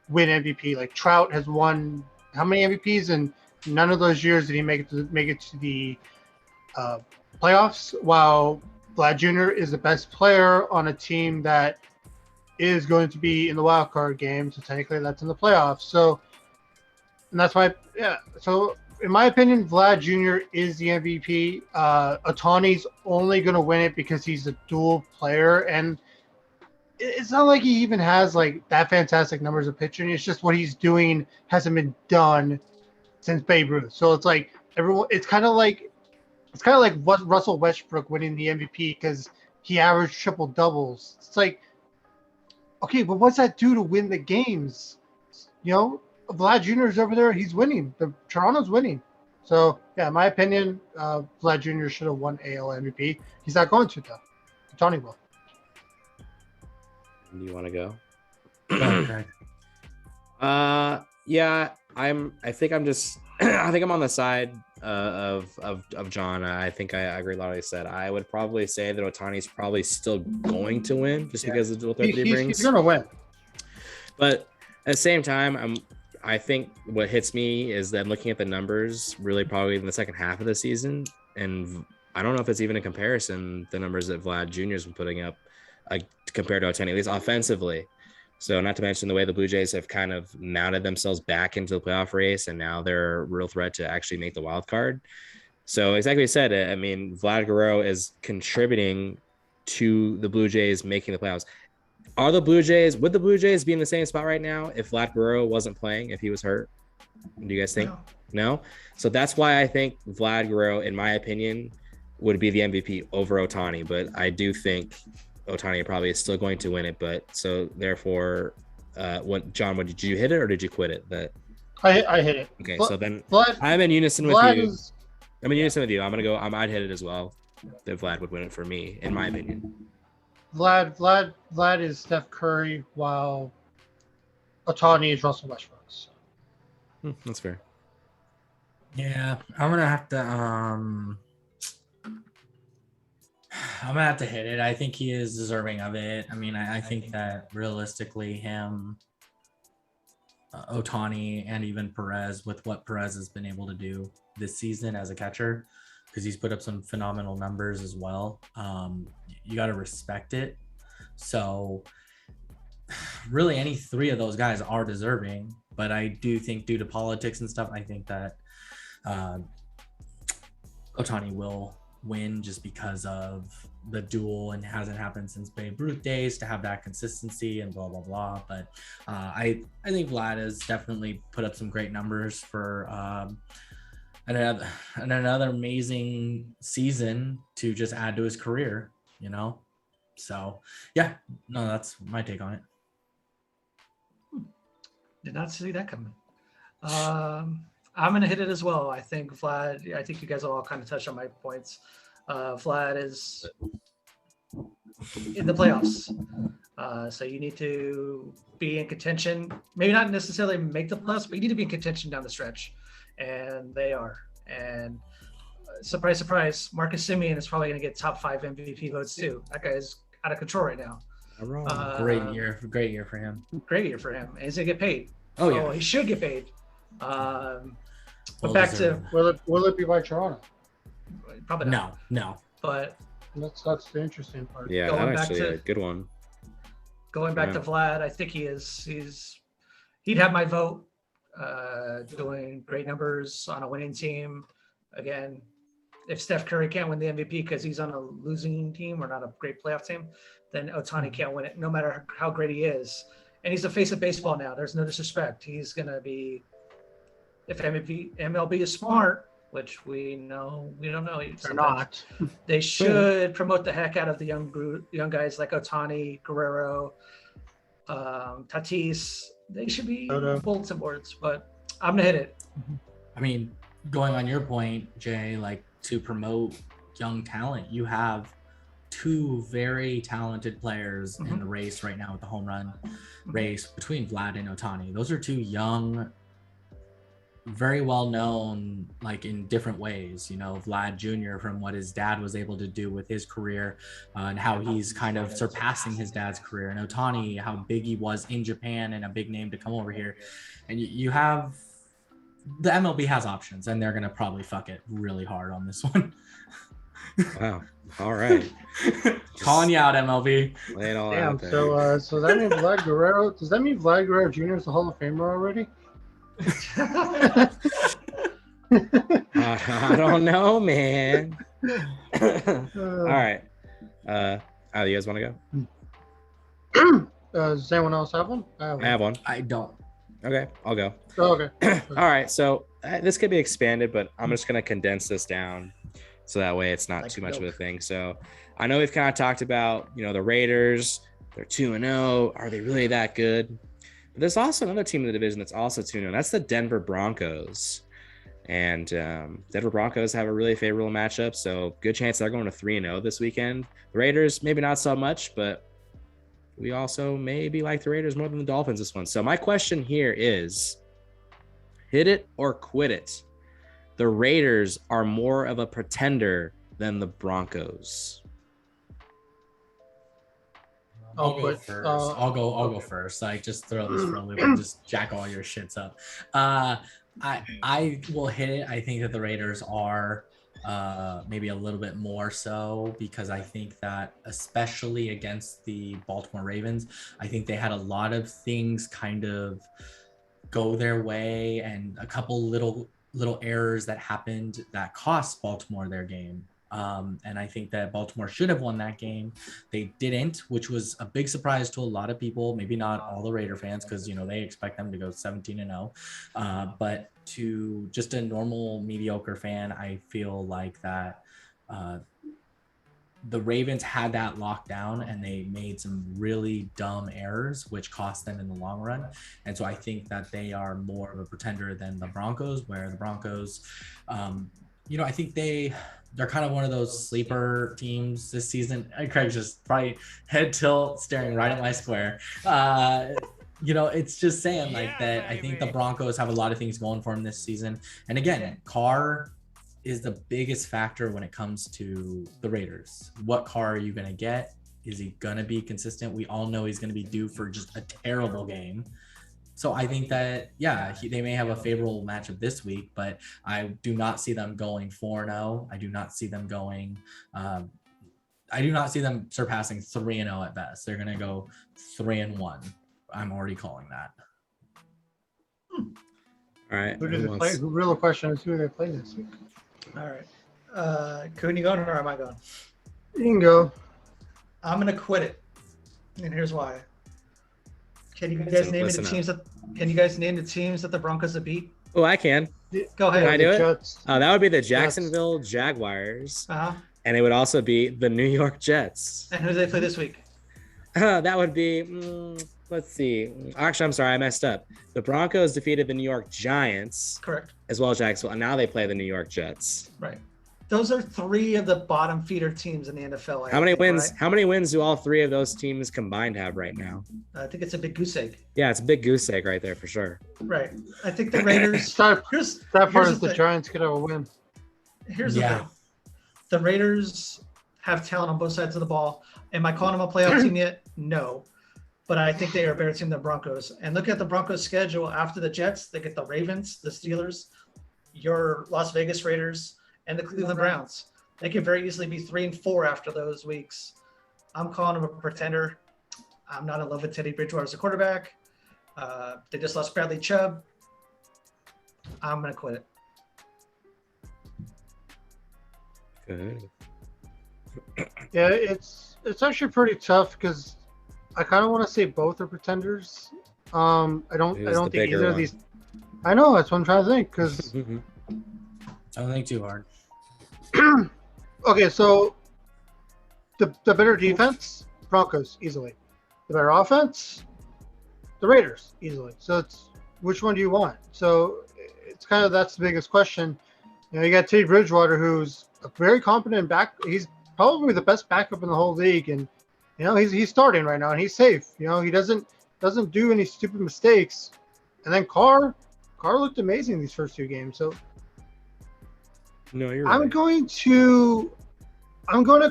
win MVP. Like Trout has won how many MVPs, and none of those years did he make it to the playoffs. While Vlad Jr. is the best player on a team that is going to be in the wild card game, so technically that's in the playoffs. So, and that's why, yeah. So, in my opinion, Vlad Jr. is the MVP. Otani's only going to win it because he's a dual player, and it's not like he even has like that fantastic numbers of pitching. It's just what he's doing hasn't been done since Babe Ruth. So it's like everyone. It's kind of like what Russell Westbrook winning the MVP because he averaged triple doubles. It's like, okay, but what's that do to win the games? You know, Vlad Jr. is over there. He's winning. The Toronto's winning. So yeah, in my opinion, Vlad Jr. should have won AL MVP. He's not going to though. Tony will. Do you want to go? Okay. Yeah, I think I'm just I think I'm on the side of John. I think I agree with a lot of what he said. I would probably say that Otani's probably still going to win just because of the dual threat that he brings. He's gonna win. But at the same time, I think what hits me is that looking at the numbers really probably in the second half of the season, and I don't know if it's even a comparison, the numbers that Vlad Jr. has been putting up compared to Otani, at least offensively. So not to mention the way the Blue Jays have kind of mounted themselves back into the playoff race, and now they're a real threat to actually make the wild card. So exactly what you said. I mean, Vlad Guerrero is contributing to the Blue Jays making the playoffs. Would the Blue Jays be in the same spot right now if Vlad Guerrero wasn't playing, if he was hurt? Do you guys think? No? So that's why I think Vlad Guerrero, in my opinion, would be the MVP over Otani. But I do think Otani probably is still going to win it. But so therefore, John, did you hit it or did you quit it? I hit it. Okay, Vlad, so then Vlad, I'm in unison with Vlad you. is, I'm in unison with you. I'd hit it as well. That Vlad would win it for me, in my opinion. Vlad is Steph Curry, while Otani is Russell Westbrook. So. That's fair. Yeah, I'm gonna have to hit it. I think he is deserving of it. I mean, I think that realistically him, Otani, and even Perez, with what Perez has been able to do this season as a catcher, because he's put up some phenomenal numbers as well. You got to respect it. So really any three of those guys are deserving, but I do think due to politics and stuff, I think that Otani will win just because of the duel, and it hasn't happened since Babe Ruth days to have that consistency and blah blah blah. But I think Vlad has definitely put up some great numbers for another amazing season to just add to his career, you know. So yeah, no, that's my take on it. Did not see that coming. I'm gonna hit it as well. I think you guys all kind of touched on my points. Vlad is in the playoffs, so you need to be in contention. Maybe not necessarily make the playoffs, but you need to be in contention down the stretch, and they are. And surprise, surprise, Marcus Semien is probably going to get top 5 MVP votes too. That guy is out of control right now. Great year for him. Great year for him, and he's gonna get paid. Oh yeah, he should get paid. But Well back deserved. to will it be by Toronto? probably not. No. But That's the interesting part. Yeah, Going that's back actually to- a good one. going back to Vlad, I think he'd have my vote. Doing great numbers on a winning team. Again, if Steph Curry can't win the MVP because he's on a losing team or not a great playoff team, then Otani can't win it, no matter how great he is. And he's the face of baseball now. There's no disrespect. He's going to be, if MLB is smart, which we don't know. They're not. They should promote the heck out of the young guys like Otani, Guerrero, Tatis. They should be Soto. bulletin boards, but I'm gonna hit it. I mean, going on your point, Jay, like to promote young talent, you have two very talented players in the race right now with the home run race between Vlad and Otani. Those are two young, very well known, like in different ways. You know, Vlad Jr. from what his dad was able to do with his career and how he's kind of surpassing his dad's career, and Otani, how big he was in Japan and a big name to come over here. And you have the MLB has options, and they're gonna probably fuck it really hard on this one. Wow. All right. Calling you out, MLB. Lay it all Damn. out there. So that means Vlad Guerrero. Does that mean Vlad Guerrero Jr. is a Hall of Famer already? I don't know, man. All right. You guys want to go? Does anyone else have one? I have one. I don't. Okay, I'll go. Oh, okay. All right, so this could be expanded, but I'm just going to condense this down so that way it's not Like too much of milk. a thing. So I know we've kind of talked about, you know, the Raiders, they're 2-0. Are they really that good? But there's also another team in the division that's also 2-0. That's the Denver Broncos. And Denver Broncos have a really favorable matchup, so good chance they're going to 3-0 this weekend. The Raiders, maybe not so much, but we also maybe like the Raiders more than the Dolphins this one. So my question here is, hit it or quit it? The Raiders are more of a pretender than the Broncos. I'll Oh, go but, first. uh, I'll go first. Like, just throw this for a loop and just jack all your shits up. I will hit it. I think that the Raiders are maybe a little bit more so, because I think that especially against the Baltimore Ravens, I think they had a lot of things kind of go their way, and a couple little errors that happened that cost Baltimore their game. And I think that Baltimore should have won that game. They didn't, which was a big surprise to a lot of people. Maybe not all the Raider fans, because, you know, they expect them to go 17-0. But to just a normal mediocre fan, I feel like that the Ravens had that locked down, and they made some really dumb errors, which cost them in the long run. And so I think that they are more of a pretender than the Broncos, where the Broncos, you know, I think they're kind of one of those sleeper teams this season. Craig's just probably head tilt staring right at my square. You know, it's just saying like that. I think the Broncos have a lot of things going for them this season. And again, Carr is the biggest factor when it comes to the Raiders. What Carr are you going to get? Is he going to be consistent? We all know he's going to be due for just a terrible game. So I think that, yeah, they may have a favorable matchup this week, but I do not see them going 4-0. I do not see them going, I do not see them surpassing 3-0 at best. They're going to go 3-1. I'm already calling that. All right. Who do they play? The real question is, who do they play this week? All right. Cohooney going or am I going? You can go. I'm gonna quit it, and here's why. Can you guys name Listen the up. teams that? Can you guys name the teams that the Broncos have beat? Oh, I can. Go Can I ahead. do it? Jets. That would be the Jacksonville Jaguars, Uh-huh. and it would also be the New York Jets. And who do they play this week? That would be, let's see. Actually, I'm sorry, I messed up. The Broncos defeated the New York Giants Correct. as well as Jacksonville, and now they play the New York Jets. Right. Those are three of the bottom feeder teams in the NFL. How many think, wins? right? How many wins do all three of those teams combined have right now? I think it's a big goose egg. Yeah, it's a big goose egg right there for sure. Right. I think the Raiders. That Here's part here's is the thing. Giants could have a win. Here's the Yeah. thing. The Raiders have talent on both sides of the ball. Am I calling them a playoff team yet? No. But I think they are a better team than Broncos. And look at the Broncos schedule after the Jets. They get the Ravens, the Steelers, your Las Vegas Raiders, and the Cleveland Browns. They could very easily be 3-4 after those weeks. I'm calling them a pretender. I'm not in love with Teddy Bridgewater as a quarterback. They just lost Bradley Chubb. I'm going to quit it. Good. Yeah, it's actually pretty tough because I kind of want to say both are pretenders. I don't Who's the think bigger either of one? these. I know, that's what I'm trying to think. Because Don't think too hard. okay, so the better defense, Broncos easily. The better offense, the Raiders easily. So it's which one do you want? So it's kind of that's the biggest question. You know, you got Teddy Bridgewater, who's a very competent back. He's probably the best backup in the whole league, and you know he's starting right now, and he's safe. You know, he doesn't do any stupid mistakes. And then Carr looked amazing these first 2 games. So No, you're I'm right. going to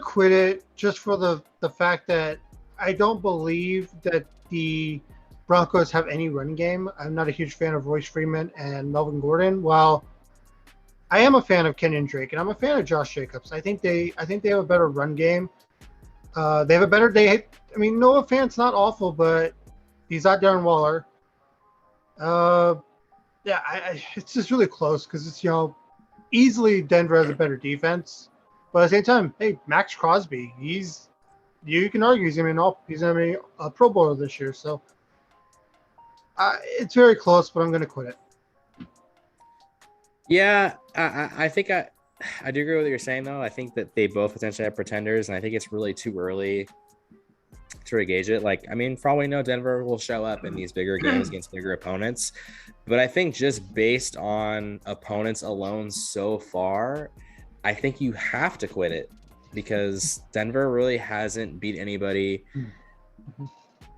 quit it just for the fact that I don't believe that the Broncos have any running game. I'm not a huge fan of Royce Freeman and Melvin Gordon. While I am a fan of Kenyon Drake and I'm a fan of Josh Jacobs, I think they have a better run game. They have a better day. I mean, Noah Fant's not awful, but he's not Darren Waller. Yeah, it's just really close because it's, you know, easily Denver has a better defense, but at the same time, hey, Max Crosby, you can argue he's gonna be a Pro Bowler this year, so it's very close, but I'm gonna quit it. Yeah, I think I do agree with what you're saying though. I think that they both potentially have pretenders, and I think it's really too early to gauge it. Like, I mean, for all we know, Denver will show up in these bigger games against bigger opponents. But I think just based on opponents alone so far, I think you have to quit it because Denver really hasn't beat anybody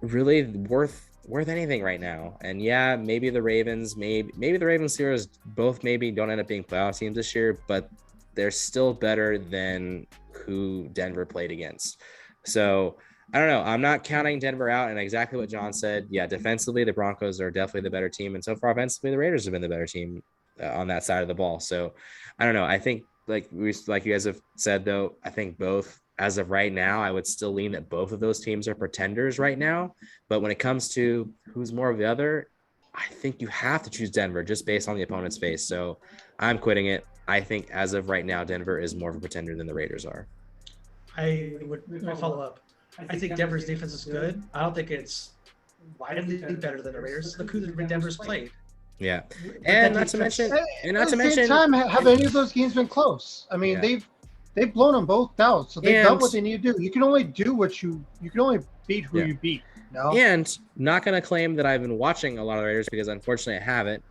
really worth anything right now. And yeah, maybe the Ravens, maybe the Ravens Steelers both maybe don't end up being playoff teams this year, but they're still better than who Denver played against. So I don't know. I'm not counting Denver out, and exactly what John said. Yeah, defensively, the Broncos are definitely the better team, and so far offensively, the Raiders have been the better team on that side of the ball. So I don't know. I think like you guys have said though, I think both as of right now, I would still lean that both of those teams are pretenders right now. But when it comes to who's more of the other, I think you have to choose Denver just based on the opponent's face. So I'm quitting it. I think as of right now, Denver is more of a pretender than the Raiders are. I would follow up. I think Denver's defense is good. I don't think it's widely better than the Raiders. Look who Denver's played. Yeah, But and that not to defense- mention, At the same time, have any of those games been close? I mean, Yeah. they've blown them both out, so they've done And- what they need to do. You can only do you can only beat who Yeah. you beat. No, And not going to claim that I've been watching a lot of the Raiders because unfortunately I haven't,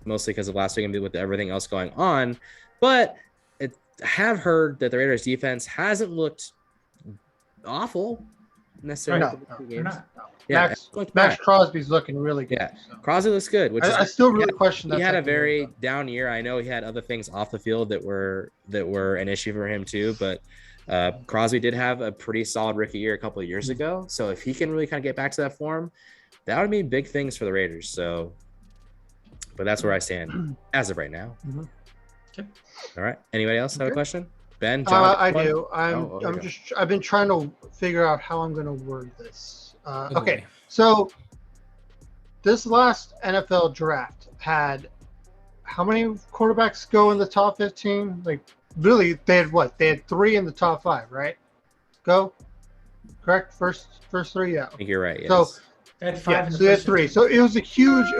mostly because of last week and with everything else going on. But I have heard that the Raiders defense hasn't looked awful necessarily. No, for the two They're games. not. Yeah, Max- it looked Max bad. Crosby's looking really good. Yeah. so. Crosby looks good, which I is still really question that. he had a secondary, very though. down year. I know he had other things off the field that were an issue for him too, but Crosby did have a pretty solid rookie year a couple of years ago. So if he can really kind of get back to that form, that would mean big things for the Raiders. So, but that's where I stand as of right now. Mhm. Okay. All right. Anybody else have a Okay. question? Ben, John? I do. okay. I've been trying to figure out how I'm going to word this. Oh, Okay, boy. so this last NFL draft had how many quarterbacks go in the top 15? Like, really, they had what? They had 3 in the top 5, right? Go. Correct. First 3, yeah. I think you're right. Yes. So They had 5 yeah, in the so they had first 3. 15. So it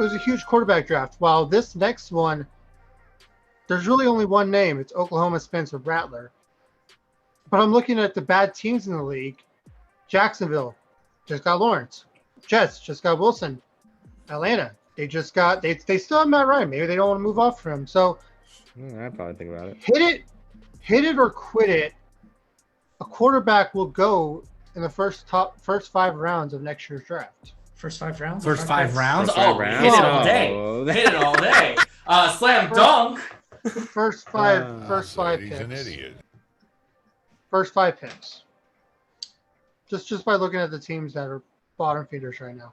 was a huge quarterback draft. While this next one, there's really only one name. It's Oklahoma Spencer Rattler. But I'm looking at the bad teams in the league. Jacksonville just got Lawrence. Jets just got Wilson. Atlanta, they still have Matt Ryan. Maybe they don't want to move off from him. So I'd probably think about it. hit it or quit it. A quarterback will go in the first 5 rounds of next year's draft. First 5 rounds. First 5 picks? rounds. First 5 Oh, rounds? hit it all day. Oh, Hit it all day. Slam dunk. First five He's an picks. idiot. First 5 picks. Just by looking at the teams that are bottom feeders right now.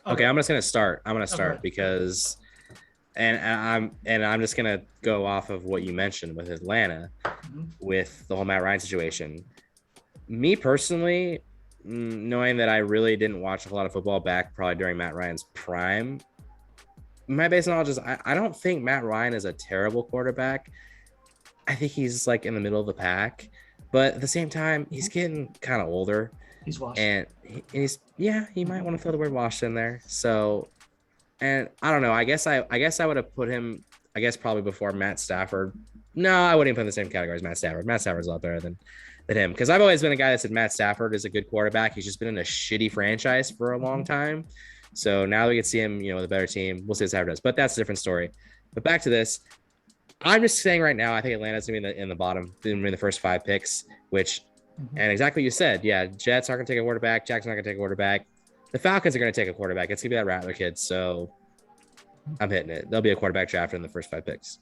Okay, I'm just gonna start. Okay. Because, and I'm just gonna go off of what you mentioned with Atlanta, Mhm. with the whole Matt Ryan situation. Me personally, knowing that I really didn't watch a lot of football back probably during Matt Ryan's prime, my base knowledge is I don't think Matt Ryan is a terrible quarterback. I think he's like in the middle of the pack, but at the same time, he's getting kind of older. He's washed. And he might want to throw the word washed in there. So, and I don't know. I guess I would have put him, probably before Matt Stafford. No, I wouldn't put him in the same category as Matt Stafford. Matt Stafford's a lot better than him, because I've always been a guy that said Matt Stafford is a good quarterback. He's just been in a shitty franchise for a long time. So now we can see him, with a better team. We'll see what Stafford does, but that's a different story. But back to this. I'm just saying right now, I think Atlanta's going to be in the bottom, in the first 5 picks, which, and exactly what you said. Yeah, Jets aren't going to take a quarterback. Jackson's not going to take a quarterback. The Falcons are going to take a quarterback. It's going to be that Rattler kid. So I'm hitting it. There'll be a quarterback drafted in the first 5 picks.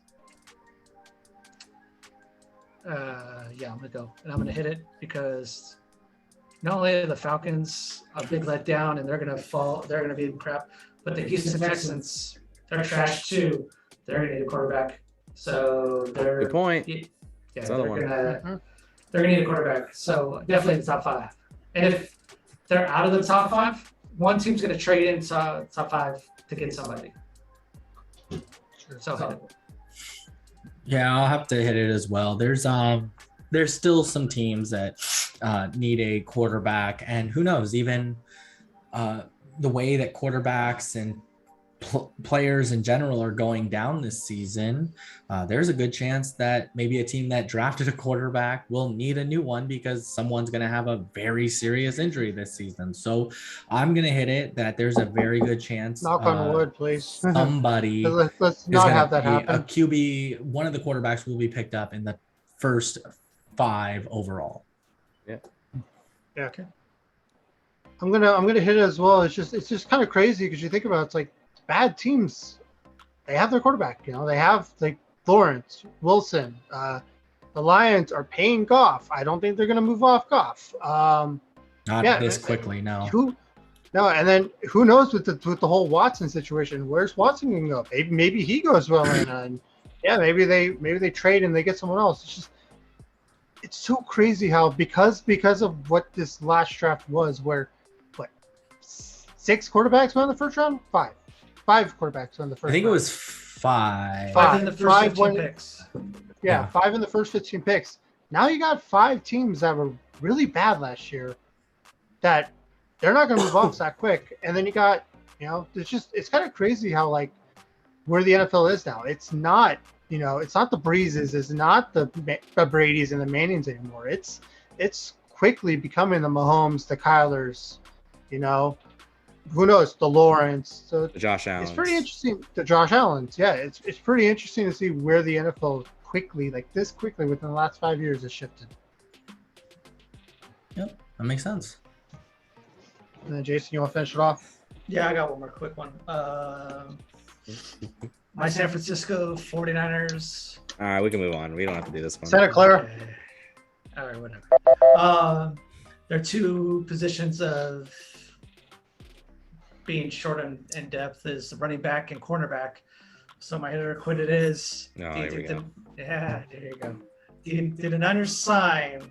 Yeah, I'm gonna go, and I'm gonna hit it because not only are the Falcons a big letdown and they're gonna fall, they're gonna be crap, but the Houston Texans, they're trash too. They're gonna need a quarterback, so they're Good point. Yeah, That's they're another gonna need a quarterback. So definitely the top 5. And if they're out of the top 5, one team's gonna trade into top 5 to get somebody. So hit it. Yeah, I'll have to hit it as well. There's still some teams that need a quarterback, and who knows, even the way that quarterbacks and players in general are going down this season, there's a good chance that maybe a team that drafted a quarterback will need a new one because someone's going to have a very serious injury this season. So I'm going to hit it that there's a very good chance. Knock on wood, please. Somebody let's not have that happen. A QB, one of the quarterbacks will be picked up in the first 5 overall. Yeah. Okay. I'm gonna hit it as well. It's just kind of crazy because you think about it, it's like bad teams, they have their quarterback. They have like Lawrence, Wilson. The Lions are paying Goff. I don't think they're gonna move off Goff. Not this quickly, no. No, and then who knows with the whole Watson situation? Where's Watson going to go? Maybe he goes well, and yeah, maybe they trade and they get someone else. It's so crazy how because of what this last draft was, where 6 quarterbacks went in the first round, 5 quarterbacks went in the first round. I think it was 5. 5 in the first 15 picks. Yeah, 5 in the first 15 picks. Now you got 5 teams that were really bad last year that they're not going to move off that quick. And then you got, it's kind of crazy how like where the NFL is now. It's not, it's not the Breezes, it's not the Bradys and the Mannings anymore. It's quickly becoming the Mahomes, the Kylers, who knows, the Lawrence, so the Josh Allen. It's pretty interesting. The Josh Allens, yeah, it's pretty interesting to see where the NFL quickly within the last 5 years has shifted. Yep, that makes sense. And then Jason, you want to finish it off? Yeah, I got one more quick one. My San Francisco 49ers. All right, we can move on. We don't have to do this one. Santa Clara. Okay. All right, whatever. There are 2 positions of being short in depth is running back and cornerback. So my hitter quit it is. There we go. Yeah, there you go. Did the Niners sign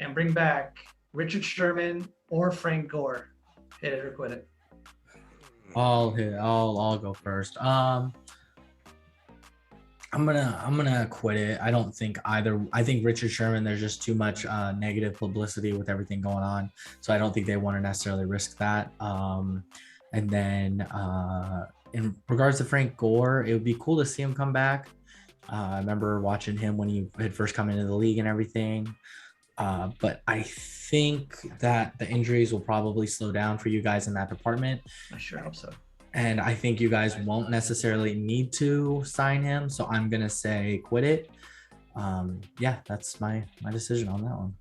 and bring back Richard Sherman or Frank Gore? Hit it or quit it. I'll go first. I'm gonna quit it. I don't think either. I think Richard Sherman, there's just too much negative publicity with everything going on, so I don't think they want to necessarily risk that. And then in regards to Frank Gore, it would be cool to see him come back. I remember watching him when he had first come into the league and everything. But I think that the injuries will probably slow down for you guys in that department. I sure hope so. And I think you guys won't necessarily need to sign him. So I'm going to say quit it. Yeah, that's my decision on that one.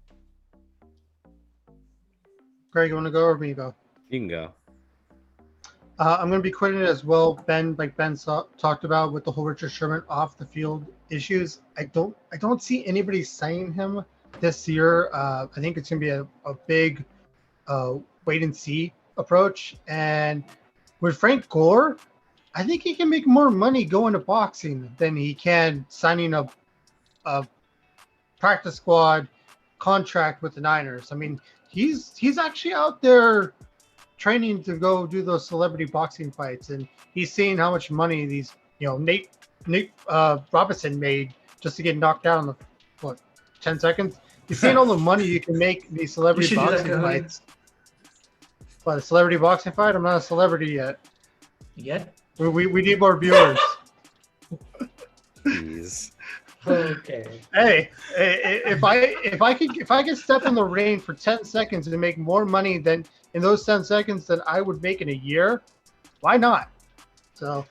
Greg, you want to go or me go? You can go. I'm going to be quitting it as well. Ben talked about with the whole Richard Sherman off the field issues. I don't see anybody signing him this year. I think it's going to be a big wait and see approach. And with Frank Gore, I think he can make more money going to boxing than he can signing a practice squad contract with the Niners. I mean, he's actually out there training to go do those celebrity boxing fights, and he's seeing how much money these, Nate Robinson made just to get knocked out in the 10 seconds. He's seeing all the money you can make these celebrity boxing fights. But a celebrity boxing fight? I'm not a celebrity yet. Yet? We need more viewers. Jeez. Okay. Hey, if I could step in the ring for 10 seconds and make more money than in those 10 seconds than I would make in a year, why not? So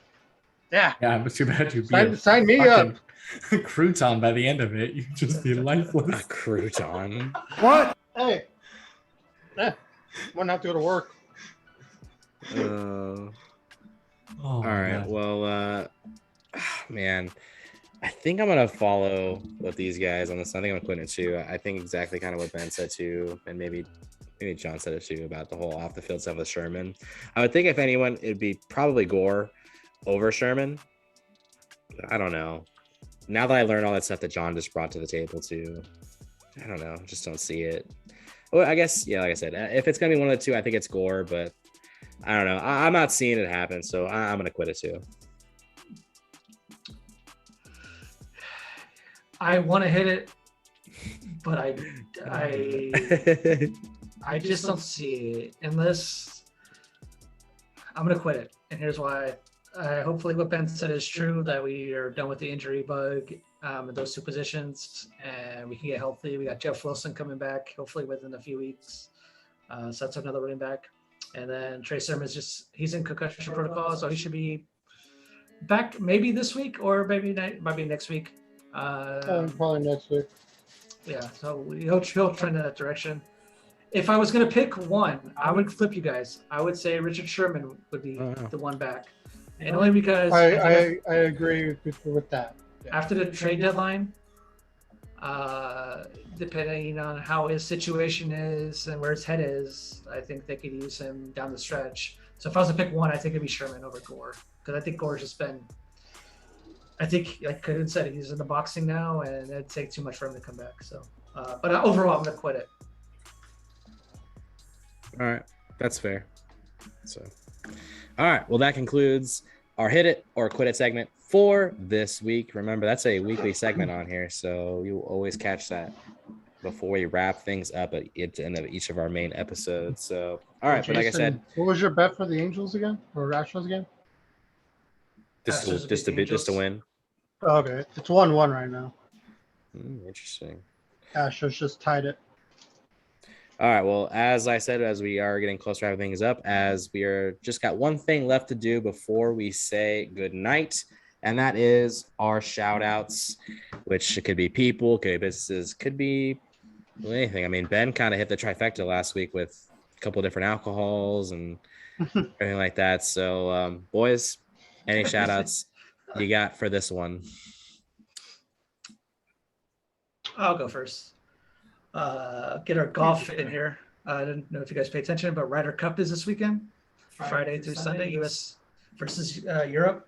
Yeah. Yeah, but too bad you'd be Sign me up. fucking crouton by the end of it. You'd just be A lifeless. crouton. Hey. Yeah. Wouldn't have to go to work. Uh, Oh, all right. God. Well, man, I think I'm gonna follow with these guys on this. I think I'm quitting it too. I think exactly kind of what Ben said too, and maybe John said it too about the whole off the field stuff with Sherman. I would think if anyone, it'd be probably Gore over Sherman. But I don't know. Now that I learned all that stuff that John just brought to the table too, I don't know. Just don't see it. Well, I guess yeah. Like I said, if it's gonna be one of the two, I think it's Gore, but I don't know. I'm not seeing it happen, so I'm gonna quit it too. I want to hit it, but I just don't see it unless I'm gonna quit it. And here's why. Hopefully what Ben said is true, that we are done with the injury bug in those two positions and we can get healthy. We got Jeff Wilson coming back hopefully within a few weeks. So that's another running back. And then Trey Sermon's he's in concussion protocol, so he should be back maybe this week or maybe next week. Probably next week. Yeah, so he'll trend in that direction. If I was going to pick one, I would flip you guys. I would say Richard Sherman would be the one back. And only because I agree with that. After the trade deadline, depending on how his situation is and where his head is, I think they could use him down the stretch. So if I was to pick one, I think it'd be Sherman over Gore, because I think Gore's just been. I think, like Cohooney said, he's in the boxing now, and it'd take too much for him to come back. So, but overall, I'm gonna quit it. All right, that's fair. So, all right, well, that concludes our hit it or quit it segment for this week. Remember, that's a weekly segment on here, so you will always catch that before we wrap things up at the end of each of our main episodes. So, all right, Jason, but like I said, what was your bet for the Angels again, or Astros again? just to win. Oh, okay, it's 1-1 right now. Interesting. Astros just tied it. All right. Well, as I said, as we are getting closer to wrapping things up, as we are just got one thing left to do before we say good night, and that is our shout outs, which could be people, could be businesses, could be anything. I mean, Ben kind of hit the trifecta last week with a couple of different alcohols and everything like that. So, boys, any shout outs you got for this one? I'll go first. Get our golf in here. I didn't know if you guys pay attention, but Ryder Cup is this weekend, Friday through Sunday, U.S. versus Europe.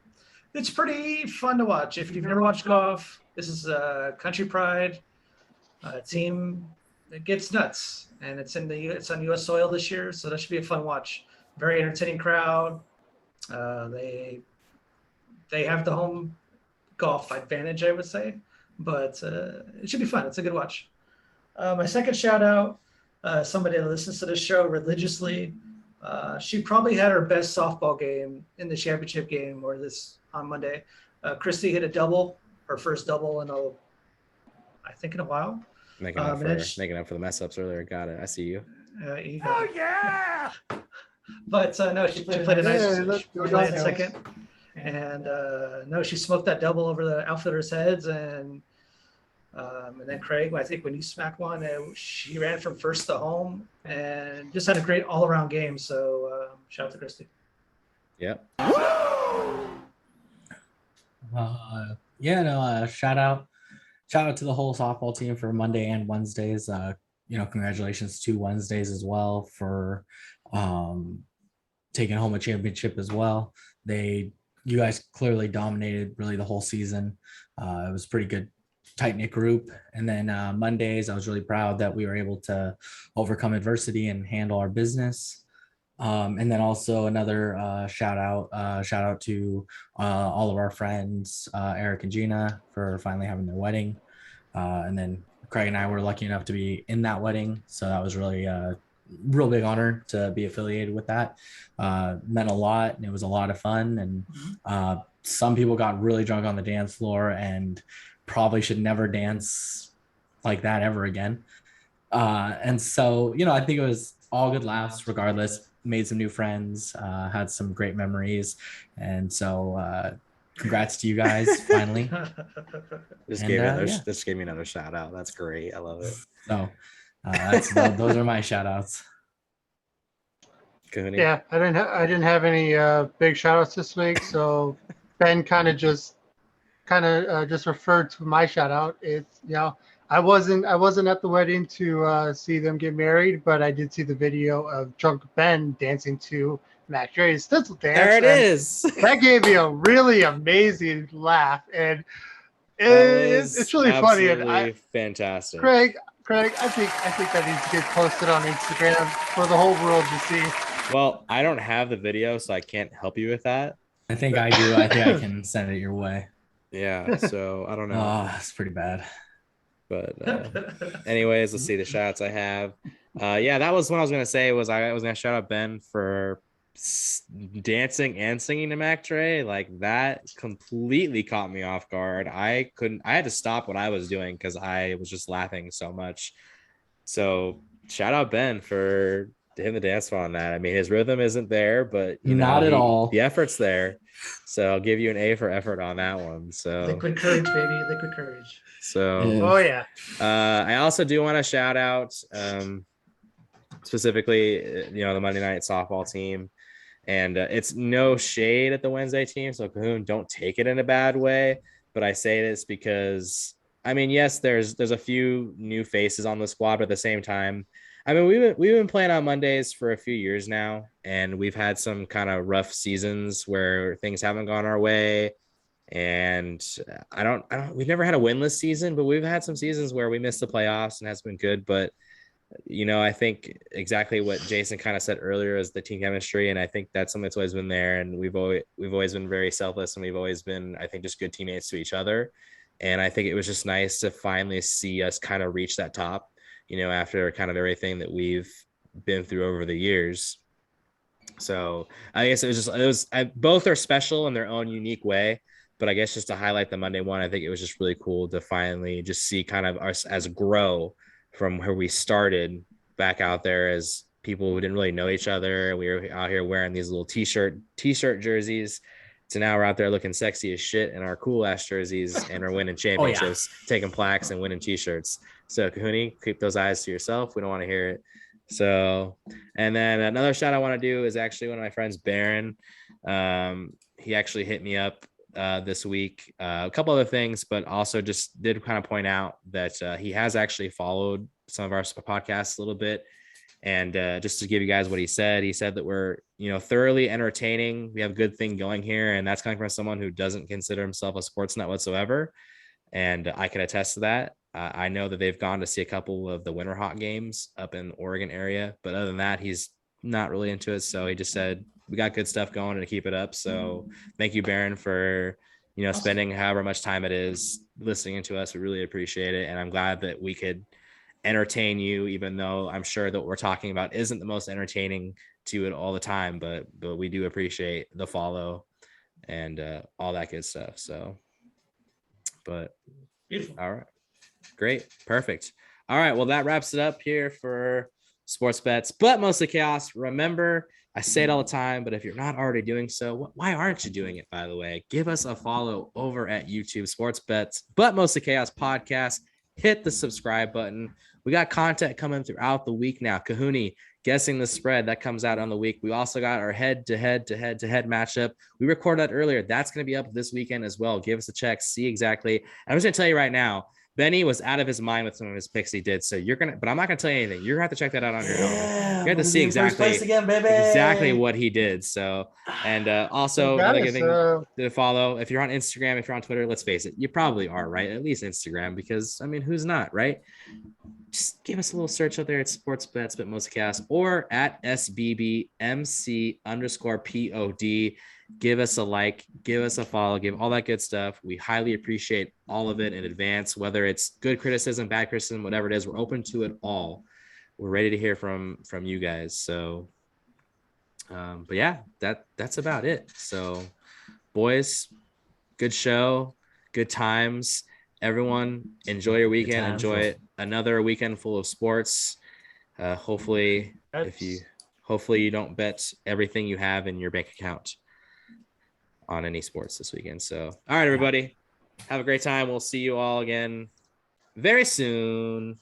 It's pretty fun to watch. If you've never watched golf, this is a Country Pride team. It gets nuts, and it's on U.S. soil this year, so that should be a fun watch. Very entertaining crowd. They have the home golf advantage, I would say, but it should be fun. It's a good watch. My second shout out, somebody that listens to this show religiously. She probably had her best softball game in the championship game or this on Monday. Christy hit a double, her first double in a while. Making up for the mess ups earlier. Got it. I see you. Yeah! But no, she played a nice second. And no, she smoked that double over the outfielders' heads, and then Craig, I think when you smacked one, she ran from first to home and just had a great all-around game. So shout out to Christy. Yep. Shout out to the whole softball team for Monday and Wednesdays. Congratulations to Wednesdays as well for taking home a championship as well. You guys clearly dominated really the whole season. It was a pretty good tight-knit group. And then Mondays, I was really proud that we were able to overcome adversity and handle our business. And then also another shout out to all of our friends, Eric and Gina, for finally having their wedding. And then Craig and I were lucky enough to be in that wedding. So that was really a real big honor to be affiliated with that. Meant a lot, and it was a lot of fun. And some people got really drunk on the dance floor and probably should never dance like that ever again. And so, I think it was all good laughs regardless. Made some new friends, had some great memories. And so congrats to you guys finally. Just And, gave me another, yeah. just gave me another shout out. That's great. I love it. So those are my shout outs. Cohooney? Yeah, I didn't have any big shout outs this week, so Ben kind of just referred to my shout out. It's I wasn't at the wedding to see them get married, but I did see the video of Drunk Ben dancing to Mac Dre's Stencil Dance. There it and is. That gave me a really amazing laugh, and it's really funny. And fantastic. Craig, I think that needs to get posted on Instagram for the whole world to see. Well, I don't have the video, so I can't help you with that. I think I do. I think I can send it your way. Yeah, so I don't know. Oh, it's pretty bad. But anyways, let's see the shots I have. Yeah, that was what I was gonna say. I was gonna shout out Ben for dancing and singing to Mac Dre. Like that completely caught me off guard. I had to stop what I was doing because I was just laughing so much. So shout out Ben for hitting the dance floor on that. I mean, his rhythm isn't there, but Not at all. The effort's there. So I'll give you an A for effort on that one. So Liquid courage, baby. Liquid courage. So Oh yeah. I also do want to shout out specifically, the Monday night softball team. And it's no shade at the Wednesday team. So Cahoon, don't take it in a bad way. But I say this because, I mean, yes, there's a few new faces on the squad, but at the same time, I mean, we've been playing on Mondays for a few years now, and we've had some kind of rough seasons where things haven't gone our way. And we've never had a winless season, but we've had some seasons where we missed the playoffs and has been good. But, I think exactly what Jason kind of said earlier is the team chemistry. And I think that's something that's always been there. And we've always been very selfless, and we've always been, I think, just good teammates to each other. And I think it was just nice to finally see us kind of reach that top, after kind of everything that we've been through over the years. So I guess both are special in their own unique way. But I guess just to highlight the Monday one, I think it was just really cool to finally just see kind of us as grow from where we started back out there as people who didn't really know each other. We were out here wearing these little t-shirt jerseys. So now we're out there looking sexy as shit in our cool ass jerseys, and we're winning championships, taking plaques and winning t-shirts. So Cohooney, keep those eyes to yourself. We don't want to hear it. So, and then another shout I want to do is actually one of my friends, Baron. He actually hit me up this week, a couple other things, but also just did kind of point out that he has actually followed some of our podcasts a little bit. And just to give you guys what he said that we're, thoroughly entertaining. We have a good thing going here. And that's coming from someone who doesn't consider himself a sports nut whatsoever. And I can attest to that. I know that they've gone to see a couple of the Winter Hawk games up in the Oregon area, but other than that, he's not really into it. So he just said, we got good stuff going and to keep it up. So thank you, Baron, for, spending however much time it is listening to us. We really appreciate it. And I'm glad that we could entertain you, even though I'm sure that what we're talking about isn't the most entertaining to it all the time, but we do appreciate the follow and all that good stuff. So, but Beautiful. All right. Great. Perfect. All right. Well, that wraps it up here for Sports Bets, but mostly chaos. Remember, I say it all the time, but if you're not already doing so, why aren't you doing it, by the way? Give us a follow over at YouTube, Sports Bets, but mostly chaos podcast. Hit the subscribe button. We got content coming throughout the week now. Cohooney, guessing the spread, that comes out on the week. We also got our head-to-head matchup. We recorded that earlier. That's going to be up this weekend as well. Give us a check. See exactly. I'm just going to tell you right now, Benny was out of his mind with some of his picks he did. So but I'm not going to tell you anything. You're going to have to check that out on your own. You have to see exactly what he did. So, and also another good thing to follow. If you're on Instagram, if you're on Twitter, let's face it, you probably are, right? At least Instagram, because I mean, who's not, right? Just give us a little search out there at Sports Bets, but mostly cast, or at SBBMC_POD. Give us a like, give us a follow, give all that good stuff. We highly appreciate all of it in advance, whether it's good criticism, bad criticism, whatever it is. We're open to it all. We're ready to hear from you guys. So, but yeah, that's about it. So, boys, good show, good times. Everyone, enjoy your weekend. Enjoy another weekend full of sports. Hopefully you don't bet everything you have in your bank account. on any sports this weekend. So, all right, everybody, have a great time. We'll see you all again very soon.